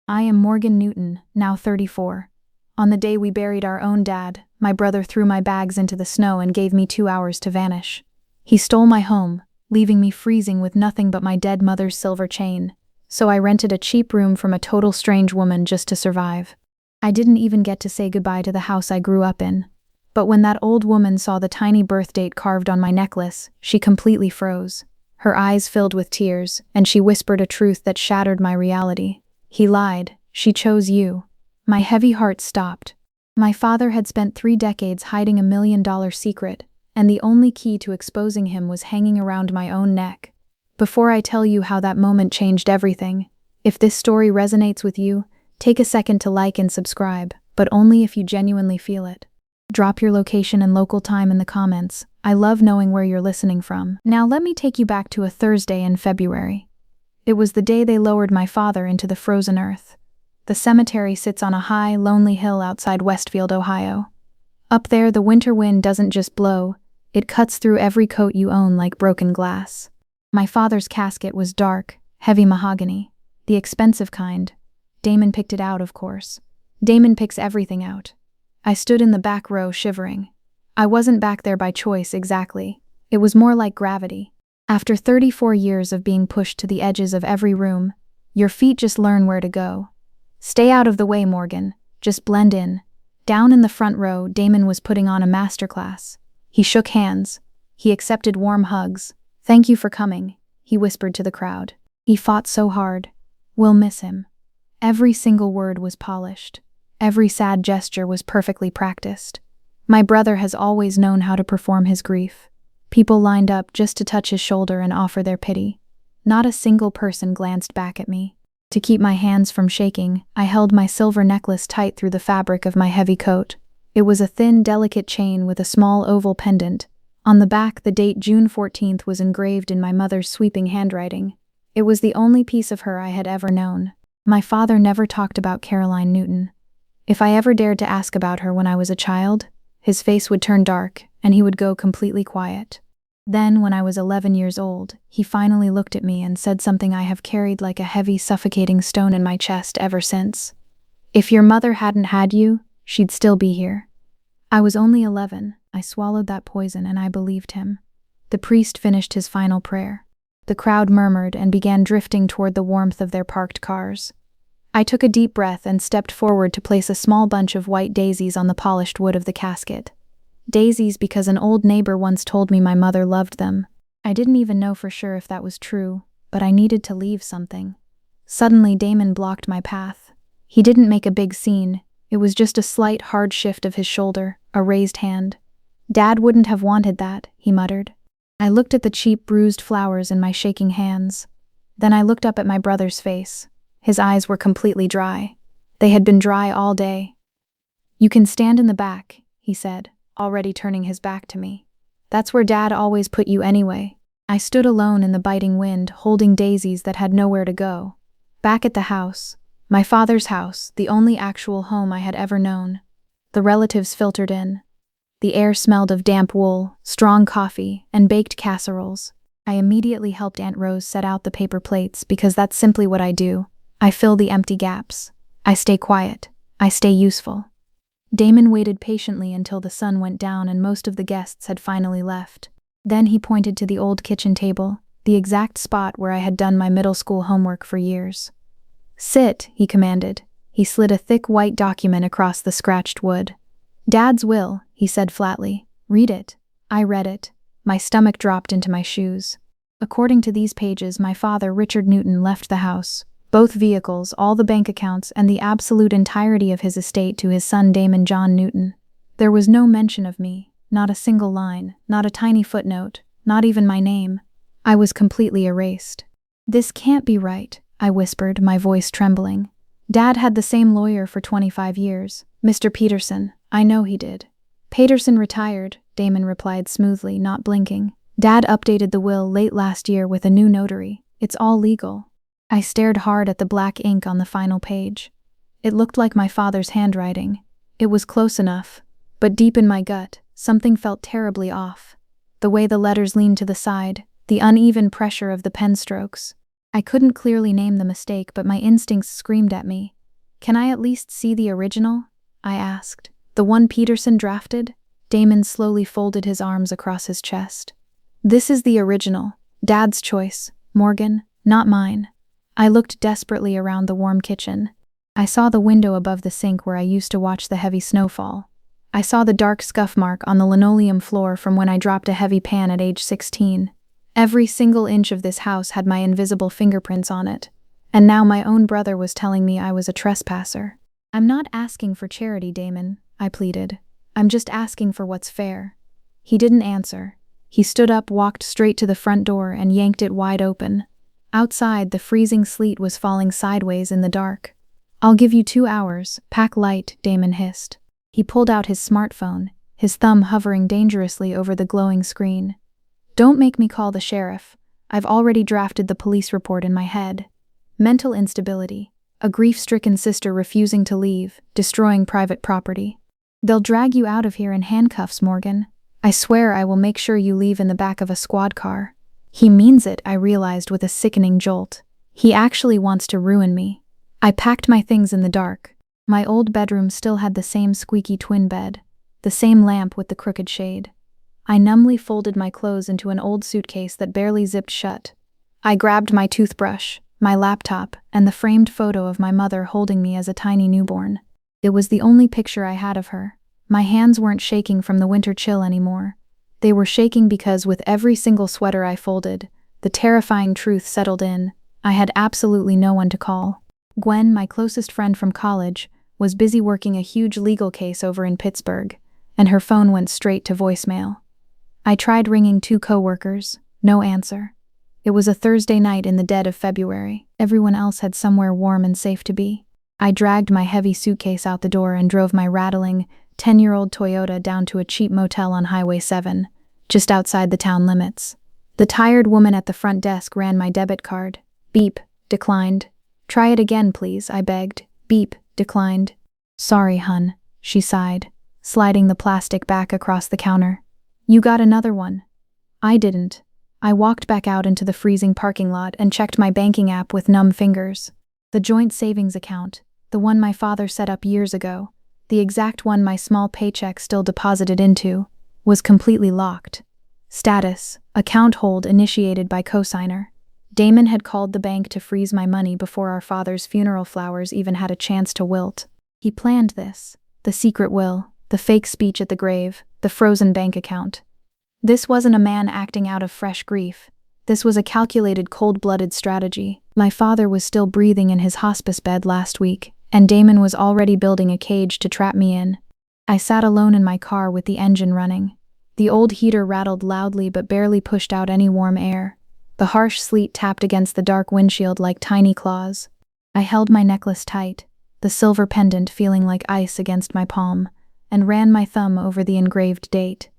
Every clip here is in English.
I am Morgan Newton, now 34. On the day we buried our own dad, my brother threw my bags into the snow and gave me 2 hours to vanish. He stole my home, leaving me freezing with nothing but my dead mother's silver chain. So I rented a cheap room from a total strange woman just to survive. I didn't even get to say goodbye to the house I grew up in. But when that old woman saw the tiny birth date carved on my necklace, she completely froze. Her eyes filled with tears, and she whispered a truth that shattered my reality. He lied. She chose you. My heavy heart stopped. My father had spent 3 decades hiding $1 million secret, and the only key to exposing him was hanging around my own neck. Before I tell you how that moment changed everything, if this story resonates with you, take a second to like and subscribe, but only if you genuinely feel it. Drop your location and local time in the comments. I love knowing where you're listening from. Now let me take you back to a Thursday in February. It was the day they lowered my father into the frozen earth. The cemetery sits on a high, lonely hill outside Westfield, Ohio. Up there, the winter wind doesn't just blow, it cuts through every coat you own like broken glass. My father's casket was dark, heavy mahogany, the expensive kind. Damon picked it out, of course. Damon picks everything out. I stood in the back row shivering. I wasn't back there by choice exactly. It was more like gravity. After 34 years of being pushed to the edges of every room, your feet just learn where to go. Stay out of the way, Morgan. Just blend in. Down in the front row, Damon was putting on a masterclass. He shook hands. He accepted warm hugs. "Thank you for coming," he whispered to the crowd. "He fought so hard. We'll miss him." Every single word was polished. Every sad gesture was perfectly practiced. My brother has always known how to perform his grief. People lined up just to touch his shoulder and offer their pity. Not a single person glanced back at me. To keep my hands from shaking, I held my silver necklace tight through the fabric of my heavy coat. It was a thin, delicate chain with a small oval pendant. On the back, the date June 14th was engraved in my mother's sweeping handwriting. It was the only piece of her I had ever known. My father never talked about Caroline Newton. If I ever dared to ask about her when I was a child, his face would turn dark and he would go completely quiet. Then, when I was 11 years old, he finally looked at me and said something I have carried like a heavy, suffocating stone in my chest ever since. "If your mother hadn't had you, she'd still be here." I was only 11. I swallowed that poison and I believed him. The priest finished his final prayer. The crowd murmured and began drifting toward the warmth of their parked cars. I took a deep breath and stepped forward to place a small bunch of white daisies on the polished wood of the casket. Daisies because an old neighbor once told me my mother loved them. I didn't even know for sure if that was true, but I needed to leave something. Suddenly, Damon blocked my path. He didn't make a big scene. It was just a slight, hard shift of his shoulder, a raised hand. "Dad wouldn't have wanted that," he muttered. I looked at the cheap, bruised flowers in my shaking hands. Then I looked up at my brother's face. His eyes were completely dry. They had been dry all day. "You can stand in the back," he said, already turning his back to me. "That's where Dad always put you anyway." I stood alone in the biting wind, holding daisies that had nowhere to go. Back at the house, my father's house, the only actual home I had ever known. The relatives filtered in. The air smelled of damp wool, strong coffee, and baked casseroles. I immediately helped Aunt Rose set out the paper plates because that's simply what I do. I fill the empty gaps. I stay quiet. I stay useful. Damon waited patiently until the sun went down and most of the guests had finally left. Then he pointed to the old kitchen table, the exact spot where I had done my middle school homework for years. "Sit," he commanded. He slid a thick white document across the scratched wood. "Dad's will," he said flatly. "Read it." I read it. My stomach dropped into my shoes. According to these pages, my father, Richard Newton, left the house, both vehicles, all the bank accounts, and the absolute entirety of his estate to his son Damon John Newton. There was no mention of me, not a single line, not a tiny footnote, not even my name. I was completely erased. "This can't be right," I whispered, my voice trembling. "Dad had the same lawyer for 25 years, Mr. Peterson. I know he did." "Peterson retired," Damon replied smoothly, not blinking. "Dad updated the will late last year with a new notary. It's all legal." I stared hard at the black ink on the final page. It looked like my father's handwriting. It was close enough, but deep in my gut, something felt terribly off. The way the letters leaned to the side, the uneven pressure of the pen strokes. I couldn't clearly name the mistake, but my instincts screamed at me. Can I at least see the original? I asked. The one Peterson drafted? Damon slowly folded his arms across his chest. This is the original. Dad's choice, Morgan, not mine. I looked desperately around the warm kitchen. I saw the window above the sink where I used to watch the heavy snowfall. I saw the dark scuff mark on the linoleum floor from when I dropped a heavy pan at age 16. Every single inch of this house had my invisible fingerprints on it. And now my own brother was telling me I was a trespasser. I'm not asking for charity, Damon, I pleaded. I'm just asking for what's fair. He didn't answer. He stood up, walked straight to the front door, and yanked it wide open. Outside, the freezing sleet was falling sideways in the dark. I'll give you 2 hours. Pack light, Damon hissed. He pulled out his smartphone, his thumb hovering dangerously over the glowing screen. Don't make me call the sheriff. I've already drafted the police report in my head. Mental instability. A grief-stricken sister refusing to leave, destroying private property. They'll drag you out of here in handcuffs, Morgan. I swear I will make sure you leave in the back of a squad car. He means it, I realized with a sickening jolt. He actually wants to ruin me. I packed my things in the dark. My old bedroom still had the same squeaky twin bed, the same lamp with the crooked shade. I numbly folded my clothes into an old suitcase that barely zipped shut. I grabbed my toothbrush, my laptop, and the framed photo of my mother holding me as a tiny newborn. It was the only picture I had of her. My hands weren't shaking from the winter chill anymore. They were shaking because with every single sweater I folded, the terrifying truth settled in. I had absolutely no one to call. Gwen, my closest friend from college, was busy working a huge legal case over in Pittsburgh, and her phone went straight to voicemail. I tried ringing 2 coworkers. No answer. It was a Thursday night in the dead of February. Everyone else had somewhere warm and safe to be. I dragged my heavy suitcase out the door and drove my rattling, 10-year-old Toyota down to a cheap motel on Highway 7, just outside the town limits. The tired woman at the front desk ran my debit card. Beep, declined. Try it again, please, I begged. Beep, declined. Sorry, hun, she sighed, sliding the plastic back across the counter. You got another one. I didn't. I walked back out into the freezing parking lot and checked my banking app with numb fingers. The joint savings account, the one my father set up years ago, the exact one my small paycheck still deposited into, was completely locked. Status: account hold initiated by cosigner. Damon had called the bank to freeze my money before our father's funeral flowers even had a chance to wilt. He planned this: the secret will, the fake speech at the grave, the frozen bank account. This wasn't a man acting out of fresh grief. This was a calculated, cold-blooded strategy. My father was still breathing in his hospice bed last week, and Damon was already building a cage to trap me in. I sat alone in my car with the engine running. The old heater rattled loudly but barely pushed out any warm air. The harsh sleet tapped against the dark windshield like tiny claws. I held my necklace tight, the silver pendant feeling like ice against my palm, and ran my thumb over the engraved date.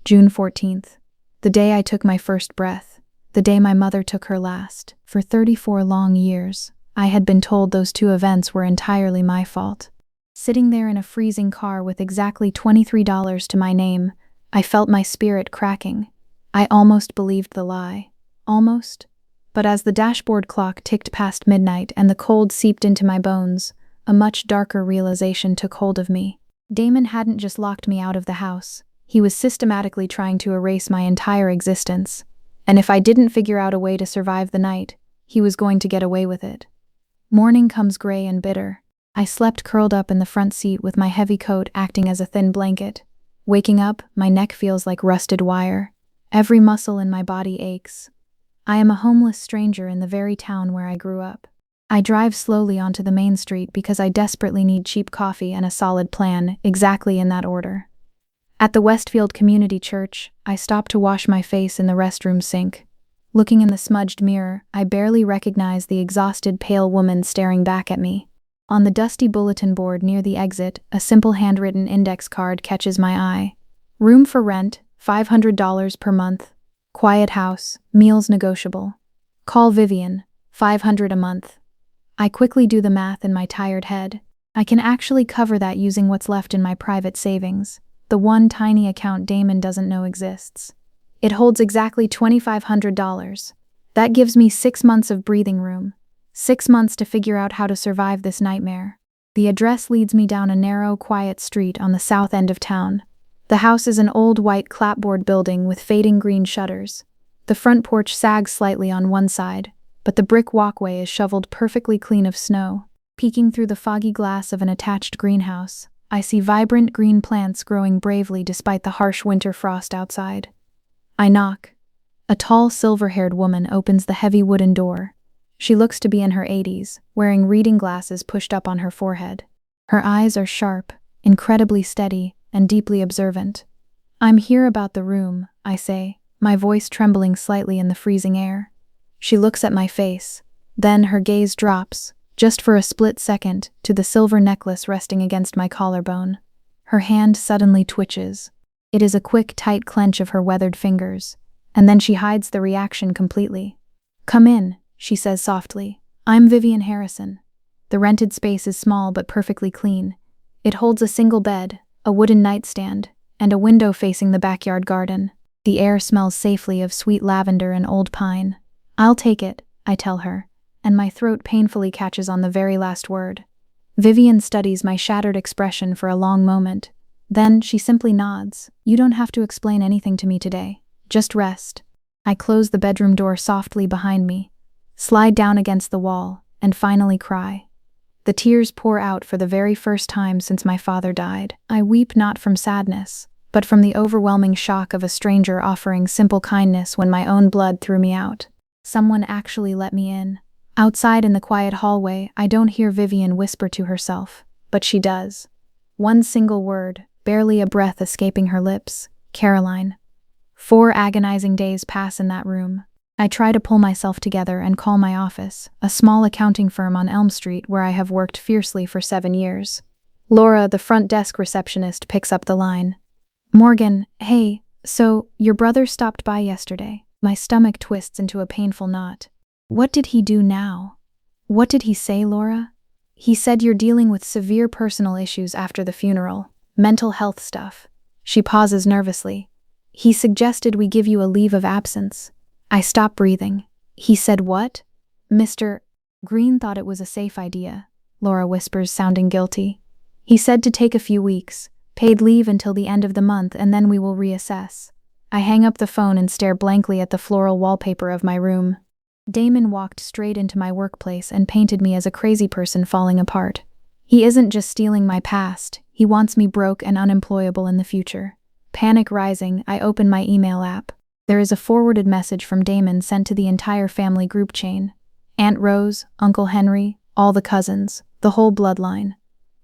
June 14th. The day I took my first breath. The day my mother took her last. For 34 long years, I had been told those 2 events were entirely my fault. Sitting there in a freezing car with exactly $23 to my name, I felt my spirit cracking. I almost believed the lie. Almost. But as the dashboard clock ticked past midnight and the cold seeped into my bones, a much darker realization took hold of me. Damon hadn't just locked me out of the house. He was systematically trying to erase my entire existence. And if I didn't figure out a way to survive the night, he was going to get away with it. Morning comes gray and bitter. I slept curled up in the front seat with my heavy coat acting as a thin blanket. Waking up, my neck feels like rusted wire. Every muscle in my body aches. I am a homeless stranger in the very town where I grew up. I drive slowly onto the main street because I desperately need cheap coffee and a solid plan, exactly in that order. At the Westfield Community Church, I stop to wash my face in the restroom sink. Looking in the smudged mirror, I barely recognize the exhausted, pale woman staring back at me. On the dusty bulletin board near the exit, a simple handwritten index card catches my eye. Room for rent, $500 per month. Quiet house, meals negotiable. Call Vivian, $500 a month. I quickly do the math in my tired head. I can actually cover that using what's left in my private savings. The one tiny account Damon doesn't know exists. It holds exactly $2,500, That gives me 6 months of breathing room. 6 months to figure out how to survive this nightmare. The address leads me down a narrow, quiet street on the south end of town. The house is an old white clapboard building with fading green shutters. The front porch sags slightly on one side, but the brick walkway is shoveled perfectly clean of snow. Peeking through the foggy glass of an attached greenhouse, I see vibrant green plants growing bravely despite the harsh winter frost outside. I knock. A tall, silver-haired woman opens the heavy wooden door. She looks to be in her 80s, wearing reading glasses pushed up on her forehead. Her eyes are sharp, incredibly steady, and deeply observant. "I'm here about the room," I say, my voice trembling slightly in the freezing air. She looks at my face. Then her gaze drops, just for a split second, to the silver necklace resting against my collarbone. Her hand suddenly twitches. It is a quick, tight clench of her weathered fingers, and then she hides the reaction completely. "Come in," she says softly. "I'm Vivian Harrison." The rented space is small but perfectly clean. It holds a single bed, a wooden nightstand, and a window facing the backyard garden. The air smells safely of sweet lavender and old pine. "I'll take it," I tell her, and my throat painfully catches on the very last word. Vivian studies my shattered expression for a long moment. Then she simply nods. "You don't have to explain anything to me today. Just rest." I close the bedroom door softly behind me, slide down against the wall, and finally cry. The tears pour out for the very first time since my father died. I weep not from sadness, but from the overwhelming shock of a stranger offering simple kindness when my own blood threw me out. Someone actually let me in. Outside in the quiet hallway, I don't hear Vivian whisper to herself, but she does. One single word, barely a breath escaping her lips: "Caroline." 4 agonizing days pass in that room. I try to pull myself together and call my office, a small accounting firm on Elm Street where I have worked fiercely for 7 years. Laura, the front desk receptionist, picks up the line. "Morgan, hey, so your brother stopped by yesterday." My stomach twists into a painful knot. "What did he do now?" "What did he say, Laura?" "He said you're dealing with severe personal issues after the funeral, mental health stuff." She pauses nervously. "He suggested we give you a leave of absence." I stop breathing. "He said what?" "Mr. Green thought it was a safe idea," Laura whispers, sounding guilty. "He said to take a few weeks, paid leave until the end of the month, and then we will reassess." I hang up the phone and stare blankly at the floral wallpaper of my room. Damon walked straight into my workplace and painted me as a crazy person falling apart. He isn't just stealing my past, he wants me broke and unemployable in the future. Panic rising, I open my email app. There is a forwarded message from Damon sent to the entire family group chain. Aunt Rose, Uncle Henry, all the cousins, the whole bloodline.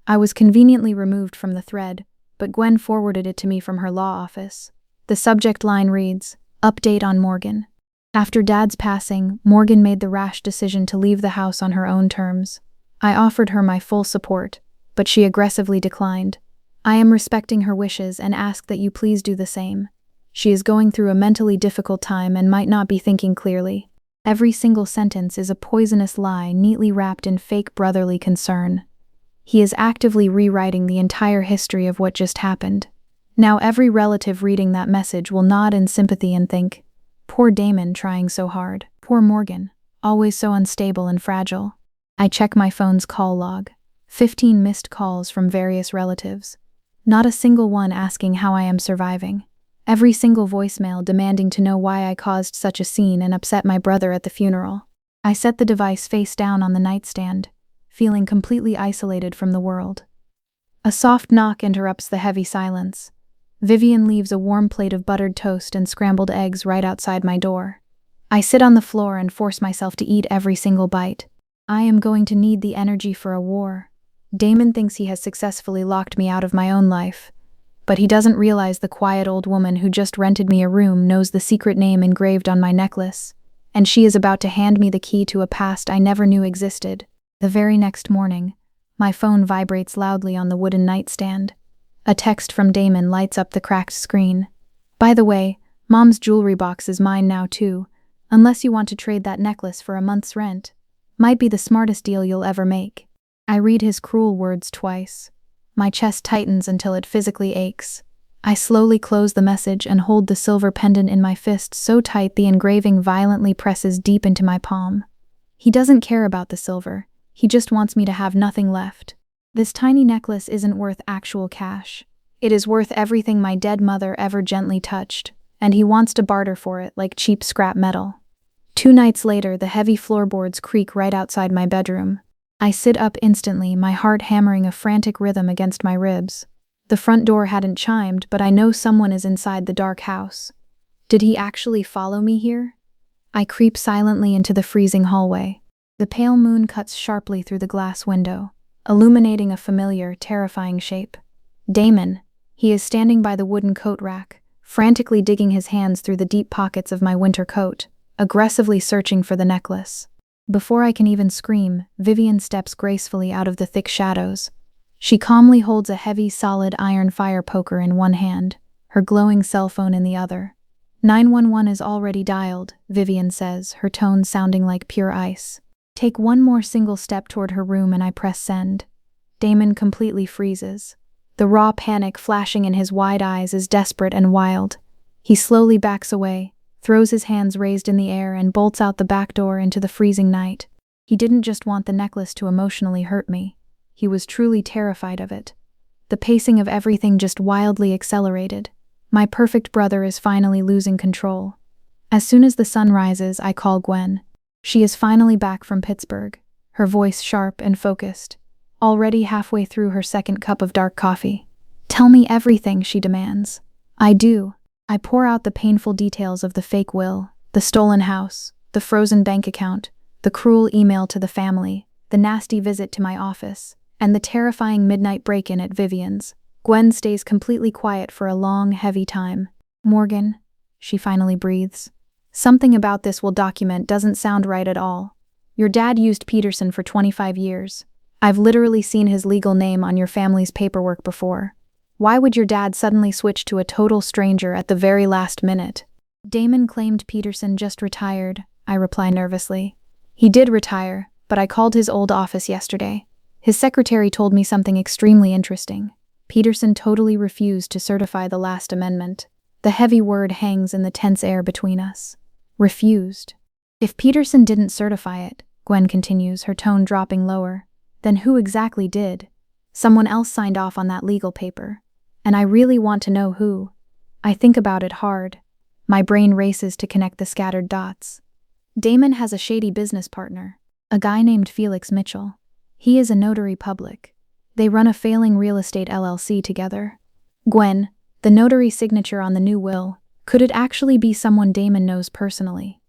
I was conveniently removed from the thread, but Gwen forwarded it to me from her law office. The subject line reads, "Update on Morgan." After Dad's passing, Morgan made the rash decision to leave the house on her own terms. I offered her my full support, but she aggressively declined. "I am respecting her wishes and ask that you please do the same. She is going through a mentally difficult time and might not be thinking clearly." Every single sentence is a poisonous lie neatly wrapped in fake brotherly concern. He is actively rewriting the entire history of what just happened. Now every relative reading that message will nod in sympathy and think, "Poor Damon trying so hard. Poor Morgan, always so unstable and fragile." I check my phone's call log. 15 missed calls from various relatives. Not a single one asking how I am surviving. Every single voicemail demanding to know why I caused such a scene and upset my brother at the funeral. I set the device face down on the nightstand, feeling completely isolated from the world. A soft knock interrupts the heavy silence. Vivian leaves a warm plate of buttered toast and scrambled eggs right outside my door. I sit on the floor and force myself to eat every single bite. I am going to need the energy for a war. Damon thinks he has successfully locked me out of my own life, but he doesn't realize the quiet old woman who just rented me a room knows the secret name engraved on my necklace, and she is about to hand me the key to a past I never knew existed. The very next morning, my phone vibrates loudly on the wooden nightstand. A text from Damon lights up the cracked screen. "By the way, Mom's jewelry box is mine now too, unless you want to trade that necklace for a month's rent. Might be the smartest deal you'll ever make." I read his cruel words twice. My chest tightens until it physically aches. I slowly close the message and hold the silver pendant in my fist so tight the engraving violently presses deep into my palm. He doesn't care about the silver. He just wants me to have nothing left. This tiny necklace isn't worth actual cash. It is worth everything my dead mother ever gently touched, and he wants to barter for it like cheap scrap metal. 2 nights later, the heavy floorboards creak right outside my bedroom. I sit up instantly, my heart hammering a frantic rhythm against my ribs. The front door hadn't chimed, but I know someone is inside the dark house. Did he actually follow me here? I creep silently into the freezing hallway. The pale moon cuts sharply through the glass window, illuminating a familiar, terrifying shape. Damon. He is standing by the wooden coat rack, frantically digging his hands through the deep pockets of my winter coat, aggressively searching for the necklace. Before I can even scream, Vivian steps gracefully out of the thick shadows. She calmly holds a heavy, solid iron fire poker in one hand, her glowing cell phone in the other. 911 is already dialed, Vivian says, her tone sounding like pure ice. Take one more single step toward her room and I press send. Damon completely freezes. The raw panic flashing in his wide eyes is desperate and wild. He slowly backs away, throws his hands raised in the air and bolts out the back door into the freezing night. He didn't just want the necklace to emotionally hurt me. He was truly terrified of it. The pacing of everything just wildly accelerated. My perfect brother is finally losing control. As soon as the sun rises, I call Gwen. She is finally back from Pittsburgh, her voice sharp and focused, already halfway through her second cup of dark coffee. Tell me everything, she demands. I do. I pour out the painful details of the fake will, the stolen house, the frozen bank account, the cruel email to the family, the nasty visit to my office, and the terrifying midnight break-in at Vivian's. Gwen stays completely quiet for a long, heavy time. Morgan, she finally breathes. Something about this will document doesn't sound right at all. Your dad used Peterson for 25 years. I've literally seen his legal name on your family's paperwork before. Why would your dad suddenly switch to a total stranger at the very last minute? Damon claimed Peterson just retired, I reply nervously. He did retire, but I called his old office yesterday. His secretary told me something extremely interesting. Peterson totally refused to certify the last amendment. The heavy word hangs in the tense air between us. Refused. If Peterson didn't certify it, Gwen continues, her tone dropping lower, then who exactly did? Someone else signed off on that legal paper. And I really want to know who. I think about it hard. My brain races to connect the scattered dots. Damon has a shady business partner, a guy named Felix Mitchell. He is a notary public. They run a failing real estate LLC together. Gwen, the notary signature on the new will, could it actually be someone Damon knows personally?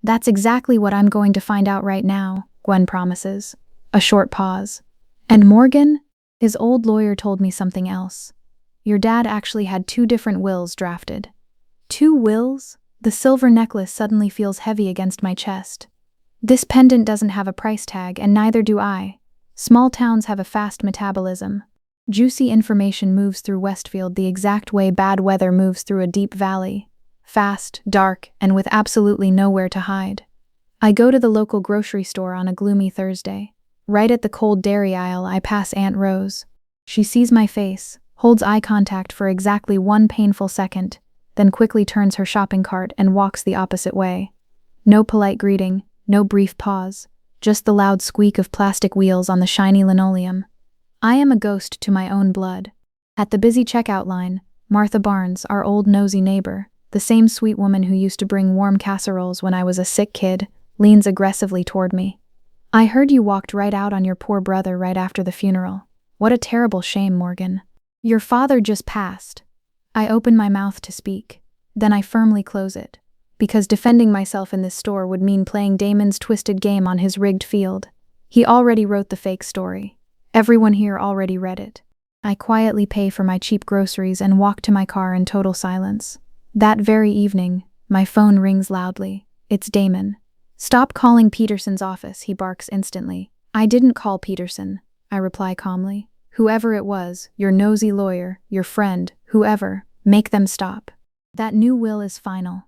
That's exactly what I'm going to find out right now, Gwen promises. A short pause. And Morgan? His old lawyer told me something else. Your dad actually had 2 different wills drafted. 2 wills? The silver necklace suddenly feels heavy against my chest. This pendant doesn't have a price tag, and neither do I. Small towns have a fast metabolism. Juicy information moves through Westfield the exact way bad weather moves through a deep valley. Fast, dark, and with absolutely nowhere to hide. I go to the local grocery store on a gloomy Thursday. Right at the cold dairy aisle, I pass Aunt Rose. She sees my face, holds eye contact for exactly 1 painful second, then quickly turns her shopping cart and walks the opposite way. No polite greeting, no brief pause, just the loud squeak of plastic wheels on the shiny linoleum. I am a ghost to my own blood. At the busy checkout line, Martha Barnes, our old nosy neighbor, the same sweet woman who used to bring warm casseroles when I was a sick kid, leans aggressively toward me. I heard you walked right out on your poor brother right after the funeral. What a terrible shame, Morgan. Your father just passed. I open my mouth to speak. Then I firmly close it. Because defending myself in this store would mean playing Damon's twisted game on his rigged field. He already wrote the fake story. Everyone here already read it. I quietly pay for my cheap groceries and walk to my car in total silence. That very evening, my phone rings loudly. It's Damon. Stop calling Peterson's office, he barks instantly. I didn't call Peterson, I reply calmly. Whoever it was, your nosy lawyer, your friend, whoever, make them stop. That new will is final.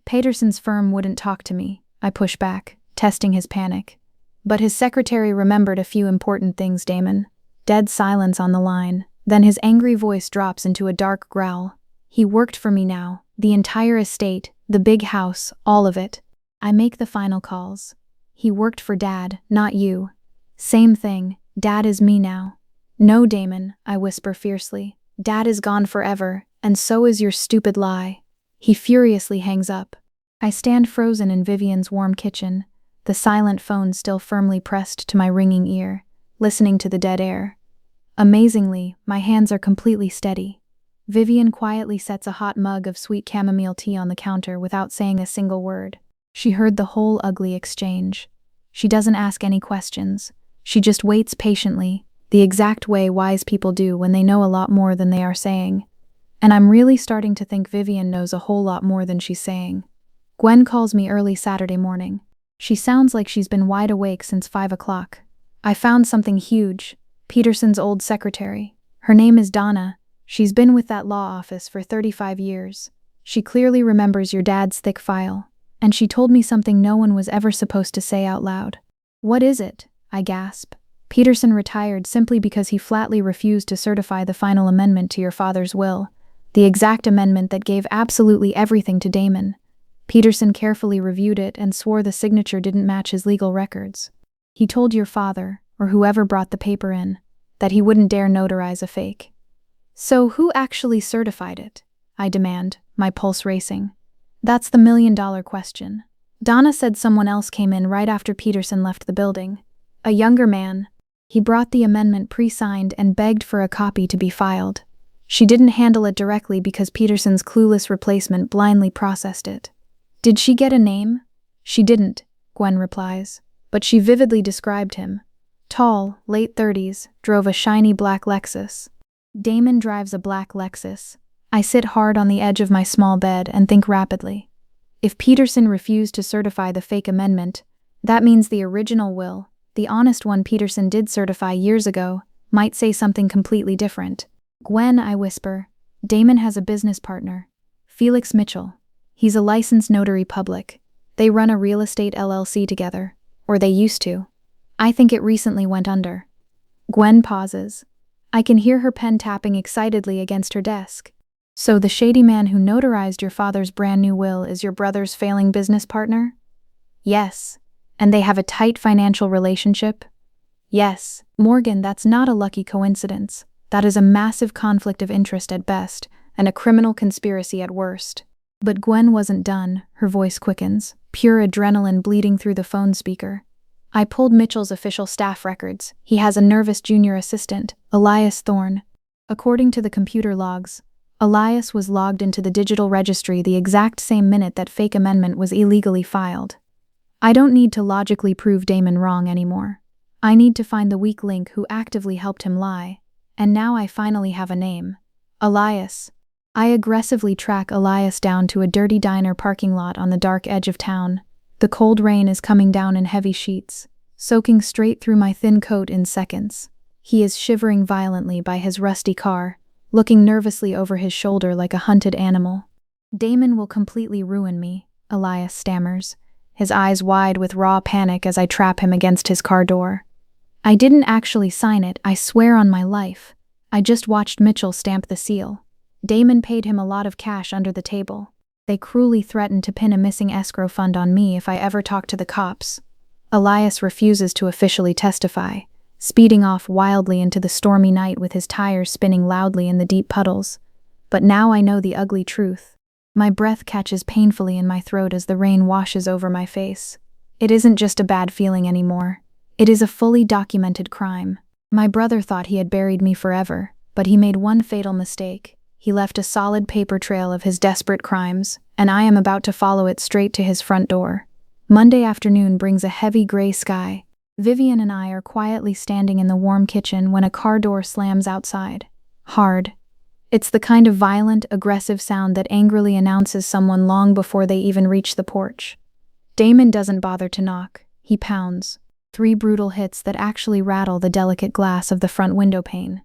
Peterson's firm wouldn't talk to me, I push back, testing his panic. But his secretary remembered a few important things, Damon. Dead silence on the line. Then his angry voice drops into a dark growl. He worked for me now, the entire estate, the big house, all of it. I make the final calls. He worked for Dad, not you. Same thing, Dad is me now. No, Damon, I whisper fiercely. Dad is gone forever, and so is your stupid lie. He furiously hangs up. I stand frozen in Vivian's warm kitchen, the silent phone still firmly pressed to my ringing ear, listening to the dead air. Amazingly, my hands are completely steady. Vivian quietly sets a hot mug of sweet chamomile tea on the counter without saying a single word. She heard the whole ugly exchange. She doesn't ask any questions. She just waits patiently, the exact way wise people do when they know a lot more than they are saying. And I'm really starting to think Vivian knows a whole lot more than she's saying. Gwen calls me early Saturday morning. She sounds like she's been wide awake since 5 o'clock. I found something huge. Peterson's old secretary. Her name is Donna. She's been with that law office for 35 years. She clearly remembers your dad's thick file. And she told me something no one was ever supposed to say out loud. What is it? I gasp. Peterson retired simply because he flatly refused to certify the final amendment to your father's will, the exact amendment that gave absolutely everything to Damon. Peterson carefully reviewed it and swore the signature didn't match his legal records. He told your father, or whoever brought the paper in, that he wouldn't dare notarize a fake. So who actually certified it? I demand, my pulse racing. That's the million-dollar question. Donna said someone else came in right after Peterson left the building. A younger man. He brought the amendment pre-signed and begged for a copy to be filed. She didn't handle it directly because Peterson's clueless replacement blindly processed it. Did she get a name? She didn't, Gwen replies, but she vividly described him. Tall, late 30s, drove a shiny black Lexus. Damon drives a black Lexus. I sit hard on the edge of my small bed and think rapidly. If Peterson refused to certify the fake amendment, that means the original will, the honest one Peterson did certify years ago, might say something completely different. Gwen, I whisper, Damon has a business partner, Felix Mitchell. He's a licensed notary public. They run a real estate LLC together, or they used to. I think it recently went under. Gwen pauses. I can hear her pen tapping excitedly against her desk. So the shady man who notarized your father's brand new will is your brother's failing business partner? Yes. And they have a tight financial relationship? Yes. Morgan, that's not a lucky coincidence. That is a massive conflict of interest at best, and a criminal conspiracy at worst. But Gwen wasn't done, her voice quickens, pure adrenaline bleeding through the phone speaker. I pulled Mitchell's official staff records. He has a nervous junior assistant, Elias Thorne. According to the computer logs, Elias was logged into the digital registry the exact same minute that fake amendment was illegally filed. I don't need to logically prove Damon wrong anymore. I need to find the weak link who actively helped him lie. And now I finally have a name. Elias. I aggressively track Elias down to a dirty diner parking lot on the dark edge of town. The cold rain is coming down in heavy sheets, soaking straight through my thin coat in seconds. He is shivering violently by his rusty car, looking nervously over his shoulder like a hunted animal. Damon will completely ruin me, Elias stammers, his eyes wide with raw panic as I trap him against his car door. I didn't actually sign it, I swear on my life. I just watched Mitchell stamp the seal. Damon paid him a lot of cash under the table. They cruelly threatened to pin a missing escrow fund on me if I ever talked to the cops. Elias refuses to officially testify, speeding off wildly into the stormy night with his tires spinning loudly in the deep puddles. But now I know the ugly truth. My breath catches painfully in my throat as the rain washes over my face. It isn't just a bad feeling anymore. It is a fully documented crime. My brother thought he had buried me forever, but he made one fatal mistake. He left a solid paper trail of his desperate crimes, and I am about to follow it straight to his front door. Monday afternoon brings a heavy gray sky. Vivian and I are quietly standing in the warm kitchen when a car door slams outside. Hard. It's the kind of violent, aggressive sound that angrily announces someone long before they even reach the porch. Damon doesn't bother to knock. He pounds. 3 brutal hits that actually rattle the delicate glass of the front window pane.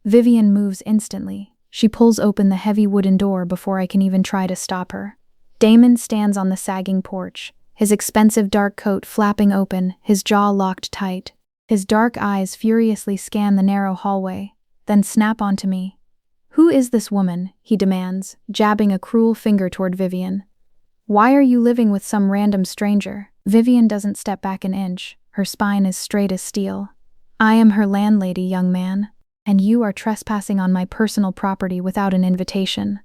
Vivian moves instantly. She pulls open the heavy wooden door before I can even try to stop her. Damon stands on the sagging porch, his expensive dark coat flapping open, his jaw locked tight. His dark eyes furiously scan the narrow hallway. then snap onto me. Who is this woman? He demands, jabbing a cruel finger toward Vivian. Why are you living with some random stranger? Vivian doesn't step back an inch. Her spine is straight as steel. I am her landlady, young man, and you are trespassing on my personal property without an invitation.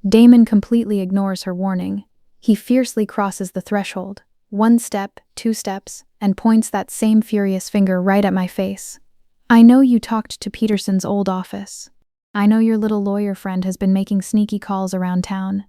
Damon completely ignores her warning. He fiercely crosses the threshold, 1 step, 2 steps, and points that same furious finger right at my face. I know you talked to Peterson's old office. I know your little lawyer friend has been making sneaky calls around town.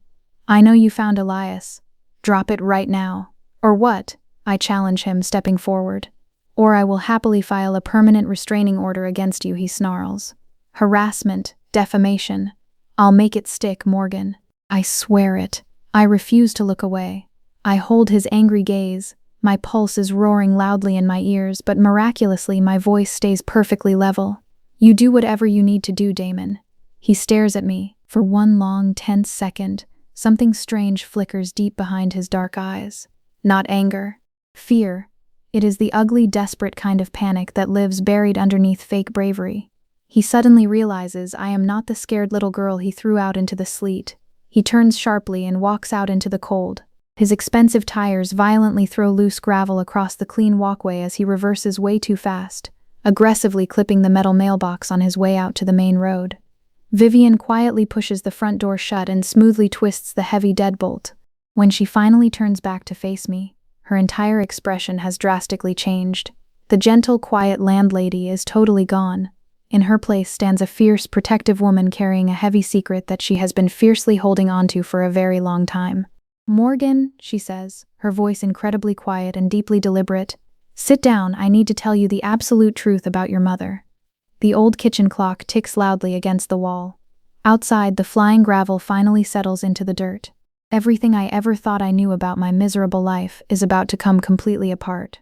I know you found Elias. Drop it right now. Or what? I challenge him, stepping forward. Or I will happily file a permanent restraining order against you, he snarls. Harassment, defamation. I'll make it stick, Morgan. I swear it. I refuse to look away. I hold his angry gaze. My pulse is roaring loudly in my ears, but miraculously my voice stays perfectly level. You do whatever you need to do, Damon. He stares at me. For one long, tense second, something strange flickers deep behind his dark eyes. Not anger. Fear. It is the ugly, desperate kind of panic that lives buried underneath fake bravery. He suddenly realizes I am not the scared little girl he threw out into the sleet. He turns sharply and walks out into the cold. His expensive tires violently throw loose gravel across the clean walkway as he reverses way too fast, aggressively clipping the metal mailbox on his way out to the main road. Vivian quietly pushes the front door shut and smoothly twists the heavy deadbolt. When she finally turns back to face me, her entire expression has drastically changed. The gentle, quiet landlady is totally gone. In her place stands a fierce, protective woman carrying a heavy secret that she has been fiercely holding onto for a very long time. Morgan, she says, her voice incredibly quiet and deeply deliberate. Sit down, I need to tell you the absolute truth about your mother. The old kitchen clock ticks loudly against the wall. Outside, the flying gravel finally settles into the dirt. Everything I ever thought I knew about my miserable life is about to come completely apart.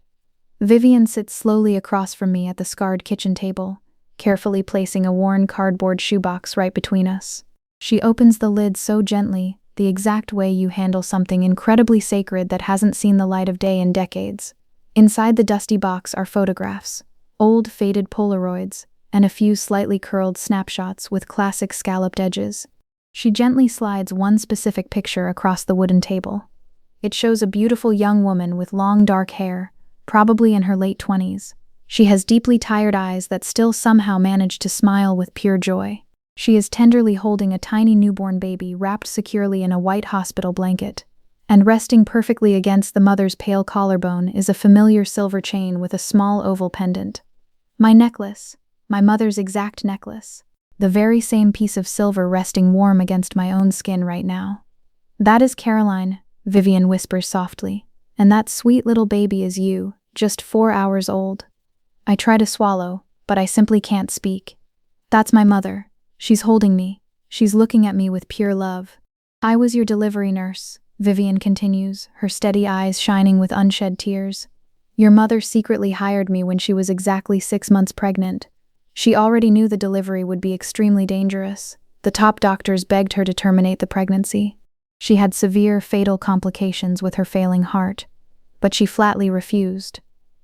Vivian sits slowly across from me at the scarred kitchen table, carefully placing a worn cardboard shoebox right between us. She opens the lid so gently, the exact way you handle something incredibly sacred that hasn't seen the light of day in decades. Inside the dusty box are photographs, old faded Polaroids, and a few slightly curled snapshots with classic scalloped edges. She gently slides one specific picture across the wooden table. It shows a beautiful young woman with long dark hair, probably in her late 20s. She has deeply tired eyes that still somehow manage to smile with pure joy. She is tenderly holding a tiny newborn baby wrapped securely in a white hospital blanket. And resting perfectly against the mother's pale collarbone is a familiar silver chain with a small oval pendant. My necklace, my mother's exact necklace. The very same piece of silver resting warm against my own skin right now. That is Caroline, Vivian whispers softly. And that sweet little baby is you, just 4 hours old. I try to swallow, but I simply can't speak. That's my mother. She's holding me. She's looking at me with pure love. I was your delivery nurse, Vivian continues, her steady eyes shining with unshed tears. Your mother secretly hired me when she was exactly 6 months pregnant. She already knew the delivery would be extremely dangerous. The top doctors begged her to terminate the pregnancy. She had severe, fatal complications with her failing heart, but she flatly refused.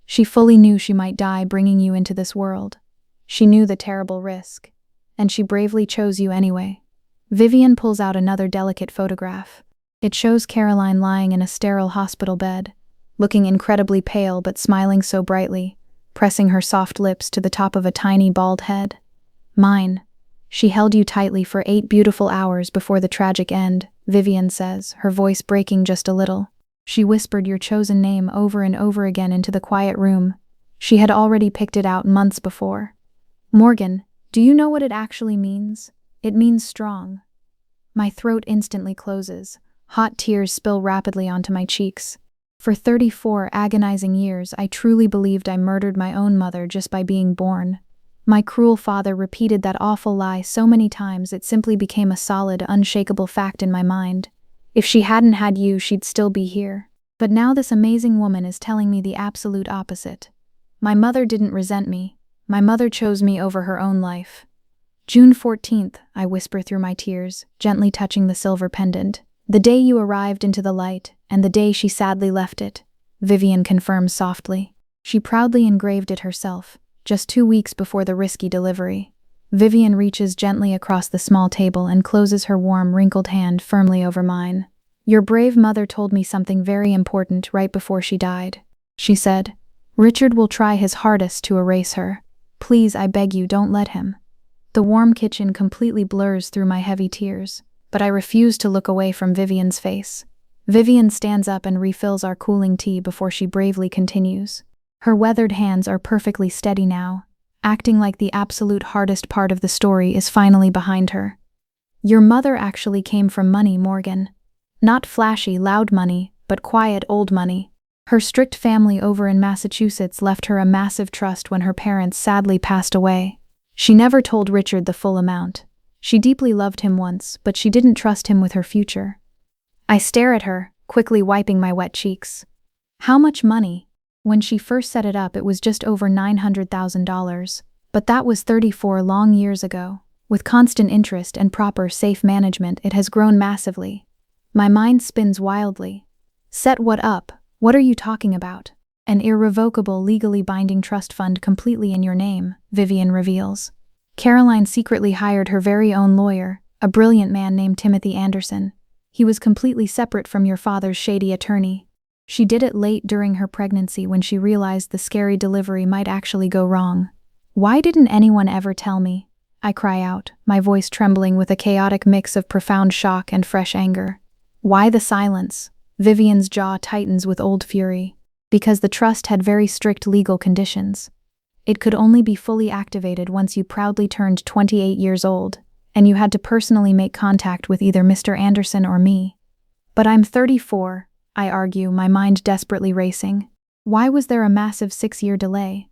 She fully knew she might die bringing you into this world. She knew the terrible risk, and she bravely chose you anyway. Vivian pulls out another delicate photograph. It shows Caroline lying in a sterile hospital bed, looking incredibly pale but smiling so brightly, pressing her soft lips to the top of a tiny bald head. Mine. She held you tightly for 8 beautiful hours before the tragic end, Vivian says, her voice breaking just a little. She whispered your chosen name over and over again into the quiet room. She had already picked it out months before. Morgan, do you know what it actually means? It means strong. My throat instantly closes. Hot tears spill rapidly onto my cheeks. For 34 agonizing years, I truly believed I murdered my own mother just by being born. My cruel father repeated that awful lie so many times it simply became a solid, unshakable fact in my mind. If she hadn't had you, she'd still be here. But now this amazing woman is telling me the absolute opposite. My mother didn't resent me. My mother chose me over her own life. June 14th, I whisper through my tears, gently touching the silver pendant. The day you arrived into the light, and the day she sadly left it, Vivian confirms softly. She proudly engraved it herself, just 2 weeks before the risky delivery. Vivian reaches gently across the small table and closes her warm, wrinkled hand firmly over mine. Your brave mother told me something very important right before she died. She said, Richard will try his hardest to erase her. Please, I beg you, don't let him. The warm kitchen completely blurs through my heavy tears, but I refuse to look away from Vivian's face. Vivian stands up and refills our cooling tea before she bravely continues. Her weathered hands are perfectly steady now, acting like the absolute hardest part of the story is finally behind her. Your mother actually came from money, Morgan. Not flashy, loud money, but quiet, old money. Her strict family over in Massachusetts left her a massive trust when her parents sadly passed away. She never told Richard the full amount. She deeply loved him once, but she didn't trust him with her future. I stare at her, quickly wiping my wet cheeks. How much money? When she first set it up, it was just over $900,000, but that was 34 long years ago. With constant interest and proper, safe management, it has grown massively. My mind spins wildly. Set what up? What are you talking about? An irrevocable, legally binding trust fund completely in your name, Vivian reveals. Caroline secretly hired her very own lawyer, a brilliant man named Timothy Anderson. He was completely separate from your father's shady attorney. She did it late during her pregnancy when she realized the scary delivery might actually go wrong. Why didn't anyone ever tell me? I cry out, my voice trembling with a chaotic mix of profound shock and fresh anger. Why the silence? Vivian's jaw tightens with old fury. Because the trust had very strict legal conditions. It could only be fully activated once you proudly turned 28 years old, and you had to personally make contact with either Mr. Anderson or me. But I'm 34, I argue, my mind desperately racing. Why was there a massive 6-year delay?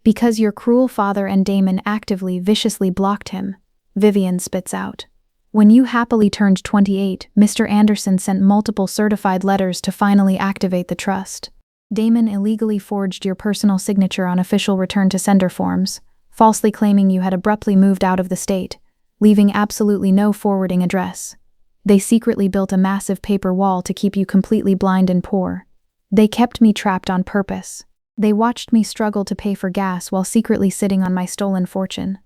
Because your cruel father and Damon actively, viciously blocked him, Vivian spits out. When you happily turned 28, Mr. Anderson sent multiple certified letters to finally activate the trust. Damon illegally forged your personal signature on official return-to-sender forms, falsely claiming you had abruptly moved out of the state, leaving absolutely no forwarding address. They secretly built a massive paper wall to keep you completely blind and poor. They kept me trapped on purpose. They watched me struggle to pay for gas while secretly sitting on my stolen fortune.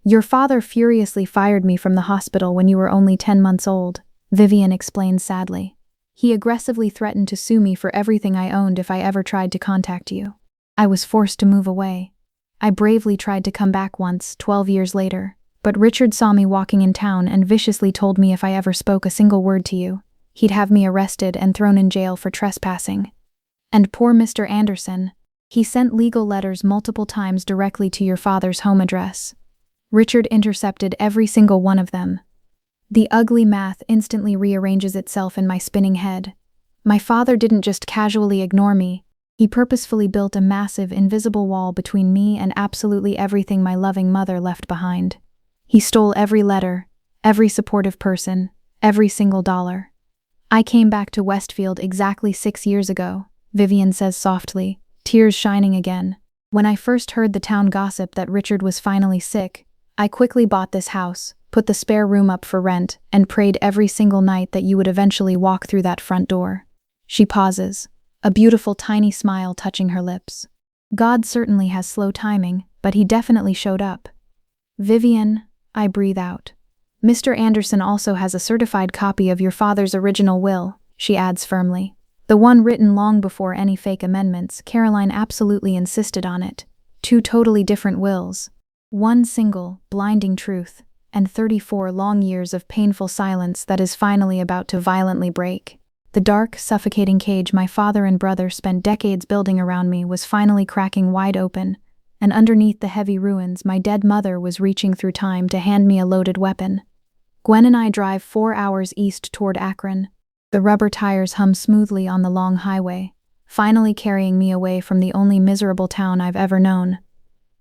Your father furiously fired me from the hospital when you were only 10 months old, Vivian explains sadly. He aggressively threatened to sue me for everything I owned if I ever tried to contact you. I was forced to move away. I bravely tried to come back once, 12 years later, but Richard saw me walking in town and viciously told me if I ever spoke a single word to you, he'd have me arrested and thrown in jail for trespassing. And poor Mr. Anderson, he sent legal letters multiple times directly to your father's home address. Richard intercepted every single one of them. The ugly math instantly rearranges itself in my spinning head. My father didn't just casually ignore me, he purposefully built a massive, invisible wall between me and absolutely everything my loving mother left behind. He stole every letter, every supportive person, every single dollar. I came back to Westfield exactly 6 years ago, Vivian says softly, tears shining again. When I first heard the town gossip that Richard was finally sick, I quickly bought this house, put the spare room up for rent, and prayed every single night that you would eventually walk through that front door. She pauses, a beautiful tiny smile touching her lips. God certainly has slow timing, but he definitely showed up. Vivian, I breathe out. Mr. Anderson also has a certified copy of your father's original will, she adds firmly. The one written long before any fake amendments. Caroline absolutely insisted on it. 2 totally different wills. One single, blinding truth, and 34 long years of painful silence that is finally about to violently break. The dark, suffocating cage my father and brother spent decades building around me was finally cracking wide open, and underneath the heavy ruins my dead mother was reaching through time to hand me a loaded weapon. Gwen and I drive 4 hours east toward Akron. The rubber tires hum smoothly on the long highway, finally carrying me away from the only miserable town I've ever known.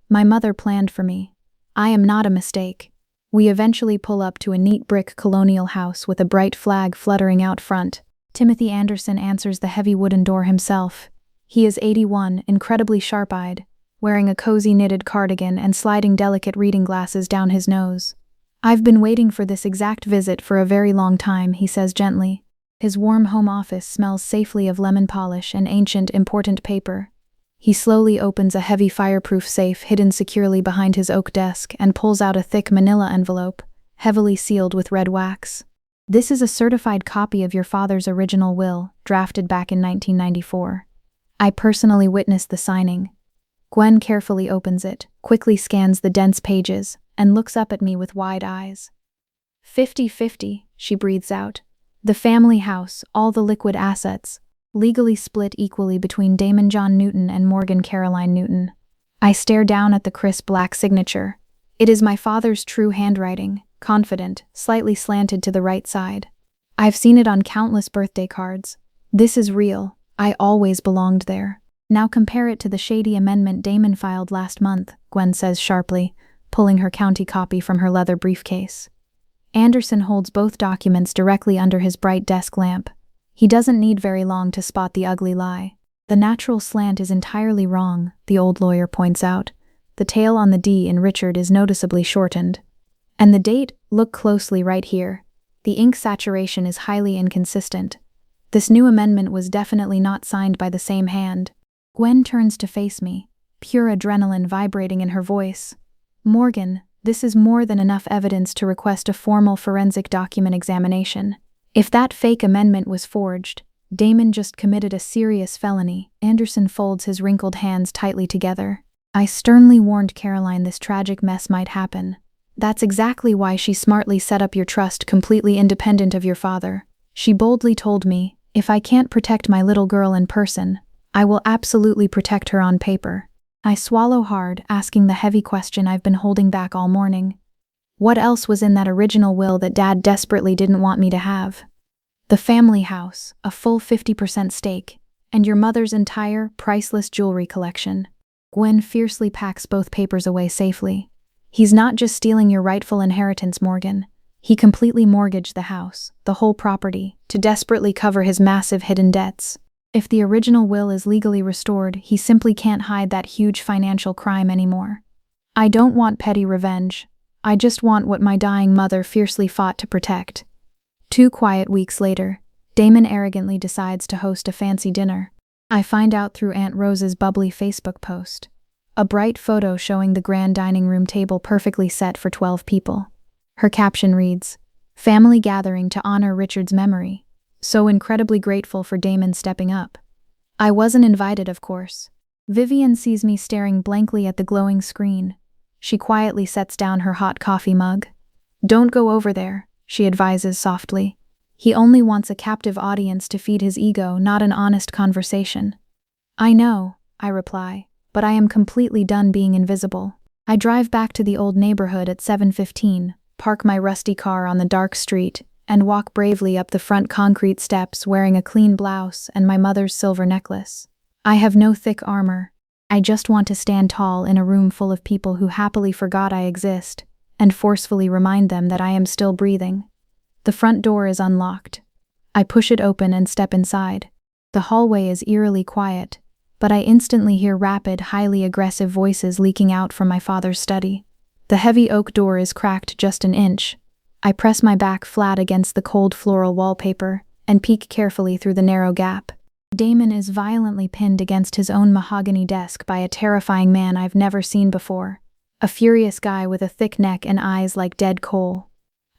My mother planned for me. I am not a mistake. We eventually pull up to a neat brick colonial house with a bright flag fluttering out front. Timothy Anderson answers the heavy wooden door himself. He is 81, incredibly sharp-eyed, wearing a cozy knitted cardigan and sliding delicate reading glasses down his nose. I've been waiting for this exact visit for a very long time, he says gently. His warm home office smells safely of lemon polish and ancient, important paper. He slowly opens a heavy fireproof safe hidden securely behind his oak desk and pulls out a thick manila envelope, heavily sealed with red wax. This is a certified copy of your father's original will, drafted back in 1994. I personally witnessed the signing. Gwen carefully opens it, quickly scans the dense pages, and looks up at me with wide eyes. 50-50, she breathes out. The family house, all the liquid assets, legally split equally between Damon John Newton and Morgan Caroline Newton. I stare down at the crisp black signature. It is my father's true handwriting, confident, slightly slanted to the right side. I've seen it on countless birthday cards. This is real. I always belonged there. Now compare it to the shady amendment Damon filed last month, Gwen says sharply, pulling her county copy from her leather briefcase. Anderson holds both documents directly under his bright desk lamp. He doesn't need very long to spot the ugly lie. The natural slant is entirely wrong, the old lawyer points out. The tail on the D in Richard is noticeably shortened. And the date, look closely right here. The ink saturation is highly inconsistent. This new amendment was definitely not signed by the same hand. Gwen turns to face me, pure adrenaline vibrating in her voice. Morgan, this is more than enough evidence to request a formal forensic document examination. If that fake amendment was forged, Damon just committed a serious felony. Anderson folds his wrinkled hands tightly together. I sternly warned Caroline this tragic mess might happen. That's exactly why she smartly set up your trust completely independent of your father. She boldly told me, if I can't protect my little girl in person, I will absolutely protect her on paper. I swallow hard, asking the heavy question I've been holding back all morning. What else was in that original will that Dad desperately didn't want me to have? The family house, a full 50% stake, and your mother's entire, priceless jewelry collection. Gwen fiercely packs both papers away safely. He's not just stealing your rightful inheritance, Morgan. He completely mortgaged the house, the whole property, to desperately cover his massive hidden debts. If the original will is legally restored, he simply can't hide that huge financial crime anymore. I don't want petty revenge. I just want what my dying mother fiercely fought to protect. 2 quiet weeks later, Damon arrogantly decides to host a fancy dinner. I find out through Aunt Rose's bubbly Facebook post. A bright photo showing the grand dining room table perfectly set for 12 people. Her caption reads, "Family gathering to honor Richard's memory. So incredibly grateful for Damon stepping up." I wasn't invited, of course. Vivian sees me staring blankly at the glowing screen. She quietly sets down her hot coffee mug. "Don't go over there," she advises softly. "He only wants a captive audience to feed his ego, not an honest conversation." "I know," I reply, "but I am completely done being invisible." I drive back to the old neighborhood at 7:15, park my rusty car on the dark street, and walk bravely up the front concrete steps wearing a clean blouse and my mother's silver necklace. I have no thick armor. I just want to stand tall in a room full of people who happily forgot I exist, and forcefully remind them that I am still breathing. The front door is unlocked. I push it open and step inside. The hallway is eerily quiet, but I instantly hear rapid, highly aggressive voices leaking out from my father's study. The heavy oak door is cracked just an inch. I press my back flat against the cold floral wallpaper and peek carefully through the narrow gap. Damon is violently pinned against his own mahogany desk by a terrifying man I've never seen before. A furious guy with a thick neck and eyes like dead coal.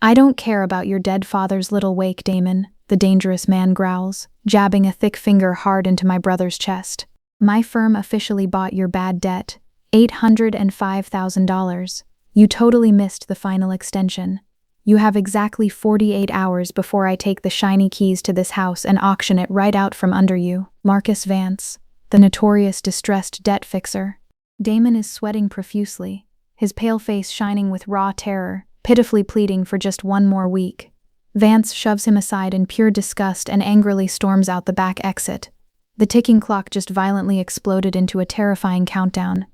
"I don't care about your dead father's little wake, Damon," the dangerous man growls, jabbing a thick finger hard into my brother's chest. "My firm officially bought your bad debt, $805,000. You totally missed the final extension. You have exactly 48 hours before I take the shiny keys to this house and auction it right out from under you." Marcus Vance, the notorious distressed debt fixer. Damon is sweating profusely, his pale face shining with raw terror, pitifully pleading for just one more week. Vance shoves him aside in pure disgust and angrily storms out the back exit. The ticking clock just violently exploded into a terrifying countdown.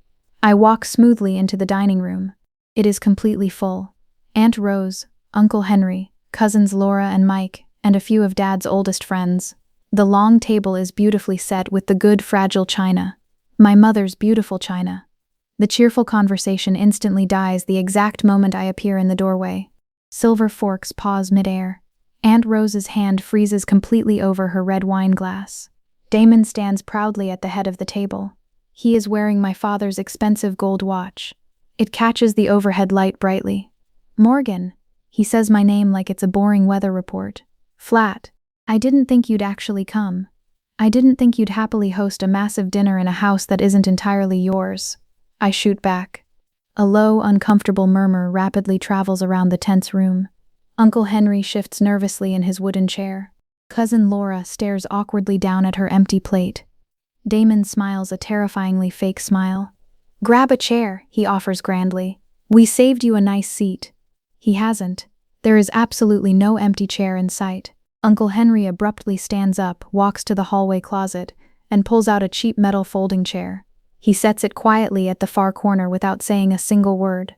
I walk smoothly into the dining room. It is completely full. Aunt Rose, Uncle Henry, cousins Laura and Mike, and a few of Dad's oldest friends. The long table is beautifully set with the good fragile china. My mother's beautiful china. The cheerful conversation instantly dies the exact moment I appear in the doorway. Silver forks pause midair. Aunt Rose's hand freezes completely over her red wine glass. Damon stands proudly at the head of the table. He is wearing my father's expensive gold watch. It catches the overhead light brightly. Morgan. He says my name like it's a boring weather report. Flat. I didn't think you'd actually come. I didn't think you'd happily host a massive dinner in a house that isn't entirely yours. I shoot back. A low, uncomfortable murmur rapidly travels around the tense room. Uncle Henry shifts nervously in his wooden chair. Cousin Laura stares awkwardly down at her empty plate. Damon smiles a terrifyingly fake smile. Grab a chair, he offers grandly. We saved you a nice seat. He hasn't. There is absolutely no empty chair in sight. Uncle Henry abruptly stands up, walks to the hallway closet, and pulls out a cheap metal folding chair. He sets it quietly at the far corner without saying a single word.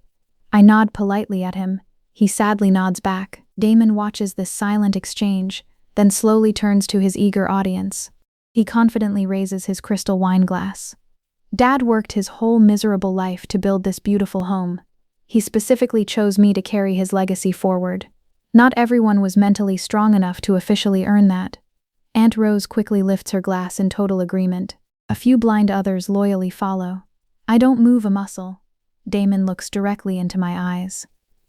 I nod politely at him. He sadly nods back. Damon watches this silent exchange, then slowly turns to his eager audience. He confidently raises his crystal wine glass. Dad worked his whole miserable life to build this beautiful home. He specifically chose me to carry his legacy forward. Not everyone was mentally strong enough to officially earn that. Aunt Rose quickly lifts her glass in total agreement. A few blind others loyally follow. I don't move a muscle. Damon looks directly into my eyes.